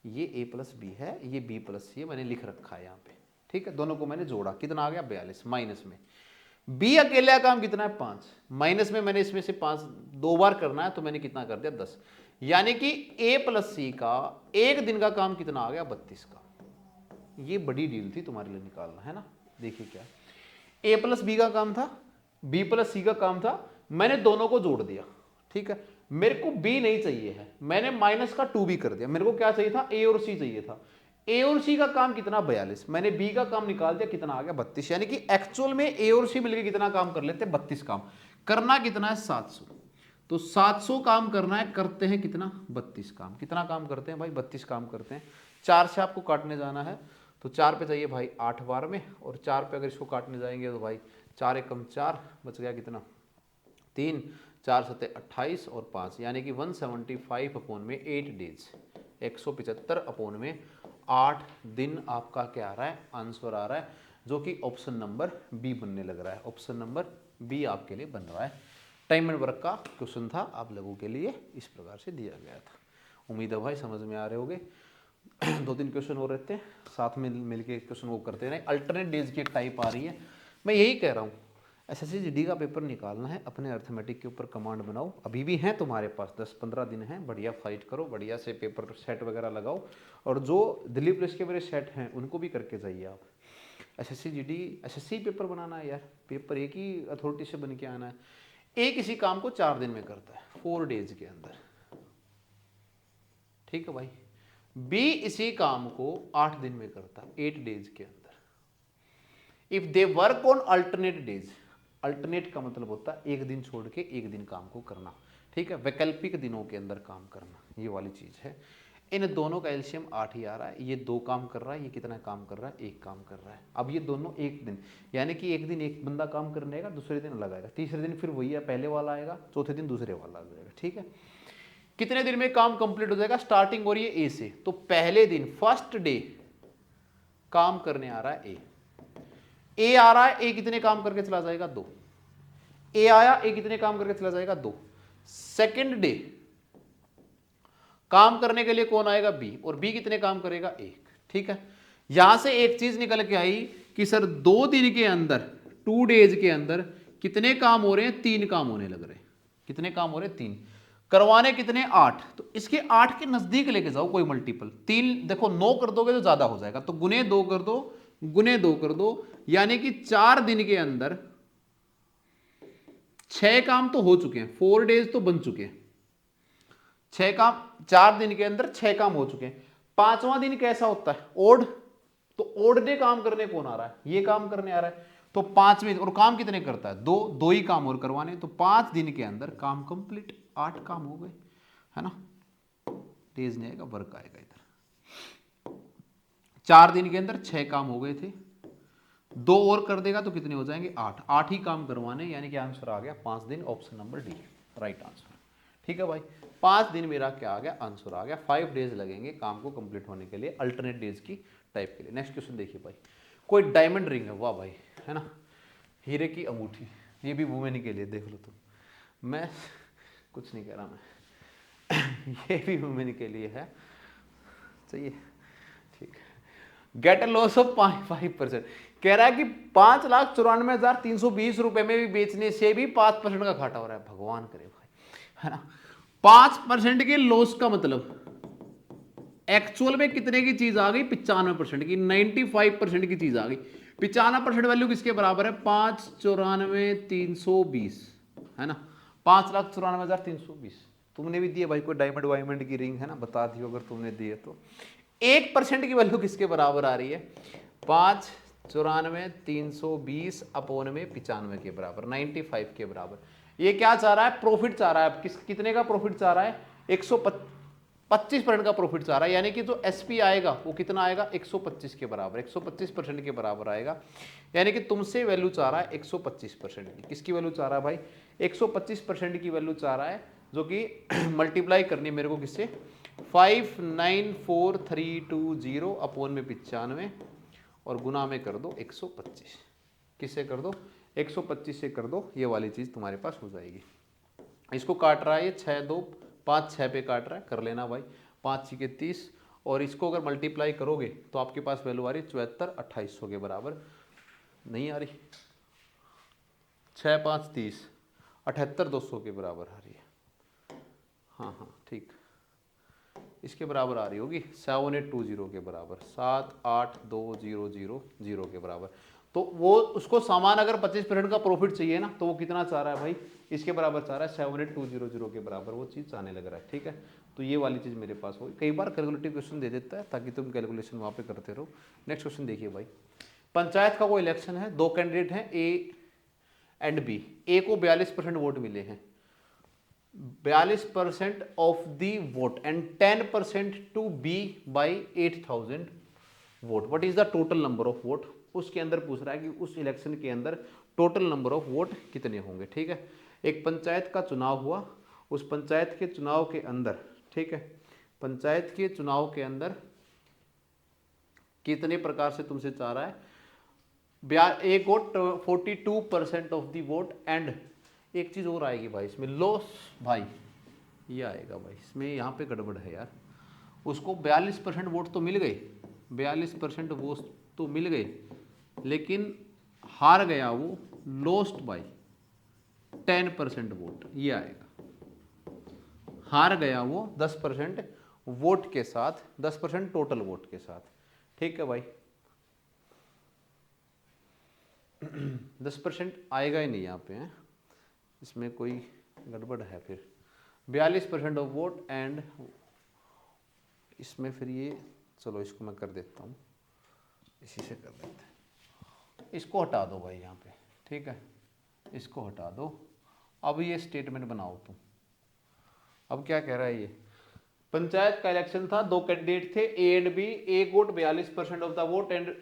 ये ए प्लस बी है, ये बी प्लस सी है, मैंने लिख रखा है यहाँ पे, ठीक है? दोनों को मैंने जोड़ा, कितना आ गया? 42 माइनस में बी अकेले का काम कितना है 5, माइनस में मैंने इसमें से 5 2 बार करना है तो मैंने कितना कर दिया 10, यानी कि ए प्लस सी का एक दिन का काम कितना आ गया 32 का। ये बड़ी डील थी तुम्हारे लिए निकालना है ना। देखिए क्या, ए प्लस बी का काम था, बी प्लस सी का काम था, मैंने दोनों को जोड़ दिया, ठीक है। मेरे को बी नहीं चाहिए है, मैंने माइनस का 2 भी कर दिया। मेरे को क्या चाहिए था, ए और सी चाहिए था। ए और सी का काम कितना 42, मैंने बी का काम निकाल दिया, कितना आ गया 32, यानी कि एक्चुअल में ए और सी मिलकर कितना काम कर लेते हैं 32 काम। करना कितना है 700, तो 700 काम करना है, करते हैं कितना 32 काम। कितना काम करते हैं भाई 32 काम करते हैं। 4 से आपको काटने जाना है तो 4 पे चाहिए भाई 8 बार में, और 4 पे अगर इसको काटने जाएंगे तो भाई 4 एकम 4 बच गया कितना 3, 4 सत्ते 28 और 5, यानी कि 175 अपोन में 8 डेज, 175 अपोन में 8 दिन आपका क्या आ रहा है, आंसर आ रहा है, जो कि ऑप्शन नंबर बी बनने लग रहा है। ऑप्शन नंबर बी आपके लिए बन रहा है। टाइम एंड वर्क का क्वेश्चन था, आप लोगों के लिए इस प्रकार से दिया गया था। उम्मीद है भाई समझ में आ रहे होंगे। 2-3 क्वेश्चन हो रहते हैं, साथ में मिलके क्वेश्चन वो करते रहे। अल्टरनेट डेज की एक टाइप आ रही है, मैं यही कह रहा हूँ एसएससी जीडी का पेपर निकालना है, अपने अर्थमेटिक के ऊपर कमांड बनाओ, अभी भी हैं तुम्हारे पास 10-15 दिन हैं, बढ़िया फाइट करो, बढ़िया से पेपर सेट वगैरह लगाओ, और जो दिल्ली पुलिस के मेरे सेट हैं उनको भी करके जाइए आप। एसएससी जीडी एसएससी पेपर बनाना है यार, पेपर एक ही अथॉरिटी से बन के आना है। एक इसी काम को 4 दिन में करता है, 4 डेज के अंदर, ठीक है भाई। बी इसी काम को 8 दिन में करता है, 8 डेज के अंदर। If they work on alternate days, alternate का मतलब होता है एक दिन छोड़ के एक दिन काम को करना, ठीक है, वैकल्पिक दिनों के अंदर काम करना, ये वाली चीज है। इन दोनों का एलसीएम 8 ही आ रहा है, ये 2 काम कर रहा है, ये कितना काम कर रहा है 1 काम कर रहा है। अब ये दोनों एक दिन, यानी कि एक दिन एक बंदा काम करने आएगा, दूसरे दिन अलग आएगा, तीसरे दिन फिर वही है पहले वाला आएगा, चौथे दिन दूसरे वाला आ जाएगा, ठीक है। कितने दिन में काम कंप्लीट हो जाएगा, स्टार्टिंग हो रही है ए से, तो पहले दिन फर्स्ट डे काम करने आ रहा है ए आ रहा है, ए कितने काम करके चला जाएगा 2, ए आया, ए कितने काम करके चला जाएगा 2। सेकेंड डे काम करने के लिए कौन आएगा बी, और बी कितने काम करेगा 1, ठीक है। यहां से एक चीज निकल के आई कि सर 2 दिन के अंदर 2 डेज के अंदर कितने काम हो रहे हैं, 3 काम होने लग रहे हैं। कितने काम हो रहे हैं 3, करवाने कितने 8, तो इसके 8 के नजदीक लेके जाओ कोई मल्टीपल। 3 देखो 9 कर दोगे तो ज्यादा हो जाएगा, तो गुने 2 कर दो, गुने 2 कर दो, यानी कि 4 दिन के अंदर 6 काम तो हो चुके हैं, 4 डेज तो बन चुके हैं, 6 काम 4 दिन के अंदर 6 काम हो चुके हैं। 5वां दिन कैसा होता है ओड, तो ओड डे काम करने कौन आ रहा है, ये काम करने आ रहा है, तो 5वें, और काम कितने करता है 2 ही काम और करवाने, तो 5 दिन के अंदर काम कंप्लीट, 8 काम हो गए, है ना। डेज नहीं आएगा, वर्क आएगा इधर। 4 दिन के अंदर 6 काम हो गए थे, 2 और कर देगा तो कितने हो जाएंगे 8 ही काम करवाने, यानी कि आंसर आ गया 5 दिन, option number D right answer, ठीक है भाई। 5 दिन मेरा क्या आ गया, आंसर आ गया। 5 डेज लगेंगे काम को कंप्लीट होने के लिए, अल्टरनेट डेज की टाइप के लिए। नेक्स्ट क्वेश्चन देखिए भाई, कोई डायमंड रिंग है, वाह भाई, है ना, हीरे की अंगूठी, ये भी वुमेन के लिए, देख लो तुम, मैं कुछ नहीं कह रहा मैं ये भी वुमेन के लिए है, चाहिए, ठीक है। गेट अ लॉस ऑफ 5% कह रहा है कि 5,94,320 रुपए में भी बेचने से भी 5% का घाटा हो रहा है, भगवान करे भाई, है ना। 5% के लॉस का मतलब एक्चुअल में कितने की चीज आ गई 95% की, 95% की चीज आ गई। 95% वैल्यू किसके बराबर है 5,94,320, है ना, 5,94,320। तुमने भी दिए भाई कोई डायमंड वायमंड की रिंग, है ना, बता दियो अगर तुमने दिए तो। 1% की वैल्यू किसके बराबर आ रही है 5,94,320 अपोन में 95 के बराबर, 95 के बराबर। ये क्या चाह रहा है, प्रॉफिट चाह रहा है, कितने का प्रॉफिट चाह रहा है 125% का प्रॉफिट चाह रहा है, यानी कि जो एसपी आएगा वो कितना आएगा 125 के बराबर, 125% के बराबर आएगा, यानी कि तुमसे वैल्यू चाह रहा है 125% की। किसकी वैल्यू चाह रहा है भाई 125% की वैल्यू चाह रहा है, जो कि मल्टीप्लाई करनी है मेरे को किससे 5,94,320 अपोन में 95 और गुना में कर दो 125, किससे कर दो 125 से कर दो, ये वाली चीज तुम्हारे पास हो जाएगी। इसको काट रहा है ये 6 2 5 6 पे काट रहा है, कर लेना भाई, 5 6 के 30, और इसको अगर मल्टीप्लाई करोगे तो आपके पास वैल्यू आ रही है 74,2800 के बराबर, नहीं आ रही 6 5 30, 78,200 के बराबर आ रही है। हाँ हाँ ठीक, इसके बराबर आ रही होगी 7820 के बराबर, 782000 के बराबर। तो वो उसको सामान अगर 25% का प्रॉफिट चाहिए ना, तो वो कितना चाह रहा है भाई, इसके बराबर चाह रहा है 7820 के बराबर, वो चीज़ आने लग रहा है। ठीक है, तो ये वाली चीज़ मेरे पास होगी। कई बार कैलकुलेटिव क्वेश्चन दे देता है ताकि तुम कैलकुलेशन वहाँ पे करते रहो। नेक्स्ट क्वेश्चन देखिए भाई, पंचायत का कोई इलेक्शन है, दो कैंडिडेट हैं ए एंड बी। ए को 42% वोट मिले हैं, 42% of the vote and 10% to B by 8,000 vote. What is the total number of vote? उसके अंदर पूछ रहा है कि उस इलेक्शन के अंदर टोटल नंबर ऑफ वोट कितने होंगे। ठीक है, एक पंचायत का चुनाव हुआ, उस पंचायत के चुनाव के अंदर, ठीक है, पंचायत के चुनाव के अंदर कितने प्रकार से तुमसे चाह रहा है, एक vote 42% of the vote and एक चीज और आएगी भाई इसमें, लॉस भाई ये आएगा भाई इसमें, यहाँ पे गड़बड़ है यार। उसको 42% वोट तो मिल गए, 42% वोट तो मिल गए, लेकिन हार गया वो, लॉस्ट बाई 10% वोट, ये आएगा। हार गया वो 10% वोट के साथ, 10% टोटल वोट के साथ। ठीक है भाई 10% आएगा ही नहीं यहाँ पे है, इसमें कोई गड़बड़ है। फिर 42% ऑफ वोट एंड इसमें फिर ये, चलो इसको मैं कर देता हूँ, इसी से कर देते हैं, इसको हटा दो भाई यहाँ पे। ठीक है, इसको हटा दो। अब ये स्टेटमेंट बनाओ तुम। अब क्या कह रहा है ये, पंचायत का इलेक्शन था, दो कैंडिडेट थे A and B, A got 42% of the vote and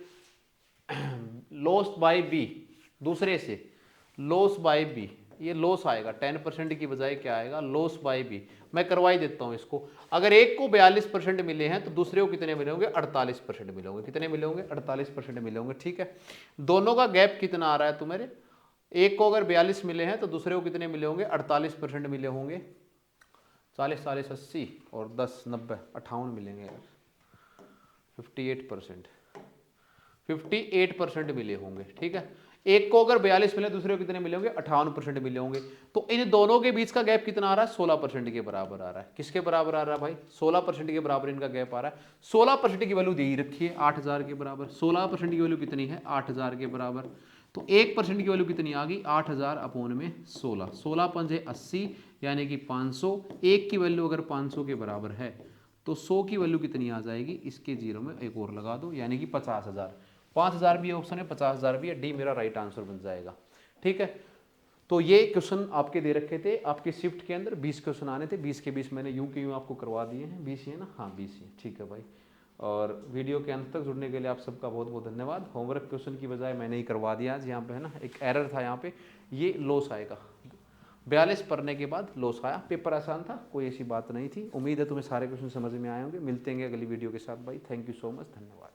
lost by B, दूसरे से लॉस बाय बी, ये लॉस आएगा 10% की बजाय क्या आएगा, लॉस बाय बी। मैं करवा ही देता हूं इसको। अगर एक को 42% मिले हैं तो दूसरे को कितने मिले होंगे, 48% मिले होंगे। कितने मिले होंगे, 48% मिले होंगे। ठीक है, दोनों का गैप कितना आ रहा है तुम्हारे, एक को अगर 42 मिले हैं तो दूसरे को कितने मिले होंगे, 48% मिले होंगे। 40 40 80 और 10 90 58 मिलेंगे यार, 58%, 58% मिले होंगे। ठीक है, एक को अगर 42 मिले, दूसरे को कितने मिले होंगे, 58% मिले होंगे। तो इन दोनों के बीच का गैप कितना आ रहा है, 16% के बराबर आ रहा है। किसके बराबर आ रहा है भाई, 16% के बराबर इनका गैप आ रहा है। 16% की वैल्यू दे ही रखी है 8000 के बराबर, 16% की वैल्यू कितनी है, 8000 के बराबर। तो 1% की वैल्यू कितनी आ गई, 8000 अपॉन में 16, 16 पंजे 80 यानी कि 500। एक की वैल्यू अगर 500 के बराबर है तो 100 की वैल्यू कितनी आ जाएगी, इसके जीरो में एक और लगा दो, यानी कि 50,000। 5000 भी ऑप्शन है, 50,000 भी है, डी मेरा राइट आंसर बन जाएगा। ठीक है, तो ये क्वेश्चन आपके दे रखे थे आपके शिफ्ट के अंदर, 20 क्वेश्चन आने थे, 20 के 20 मैंने यूं के यूं आपको करवा दिए हैं। 20 ही है ना, हाँ 20 ही। ठीक है भाई, और वीडियो के अंत तक जुड़ने के लिए आप सबका बहुत बहुत धन्यवाद। होमवर्क क्वेश्चन की बजाय मैंने ही करवा दिया आज, यहाँ पे है ना एक एरर था, यहाँ पे ये लॉस आएगा, 42 पढ़ने के बाद लॉस आया। पेपर आसान था, कोई ऐसी बात नहीं थी। उम्मीद है तुम्हें सारे क्वेश्चन समझ में आए होंगे। मिलते हैं अगली वीडियो के साथ भाई, थैंक यू सो मच, धन्यवाद।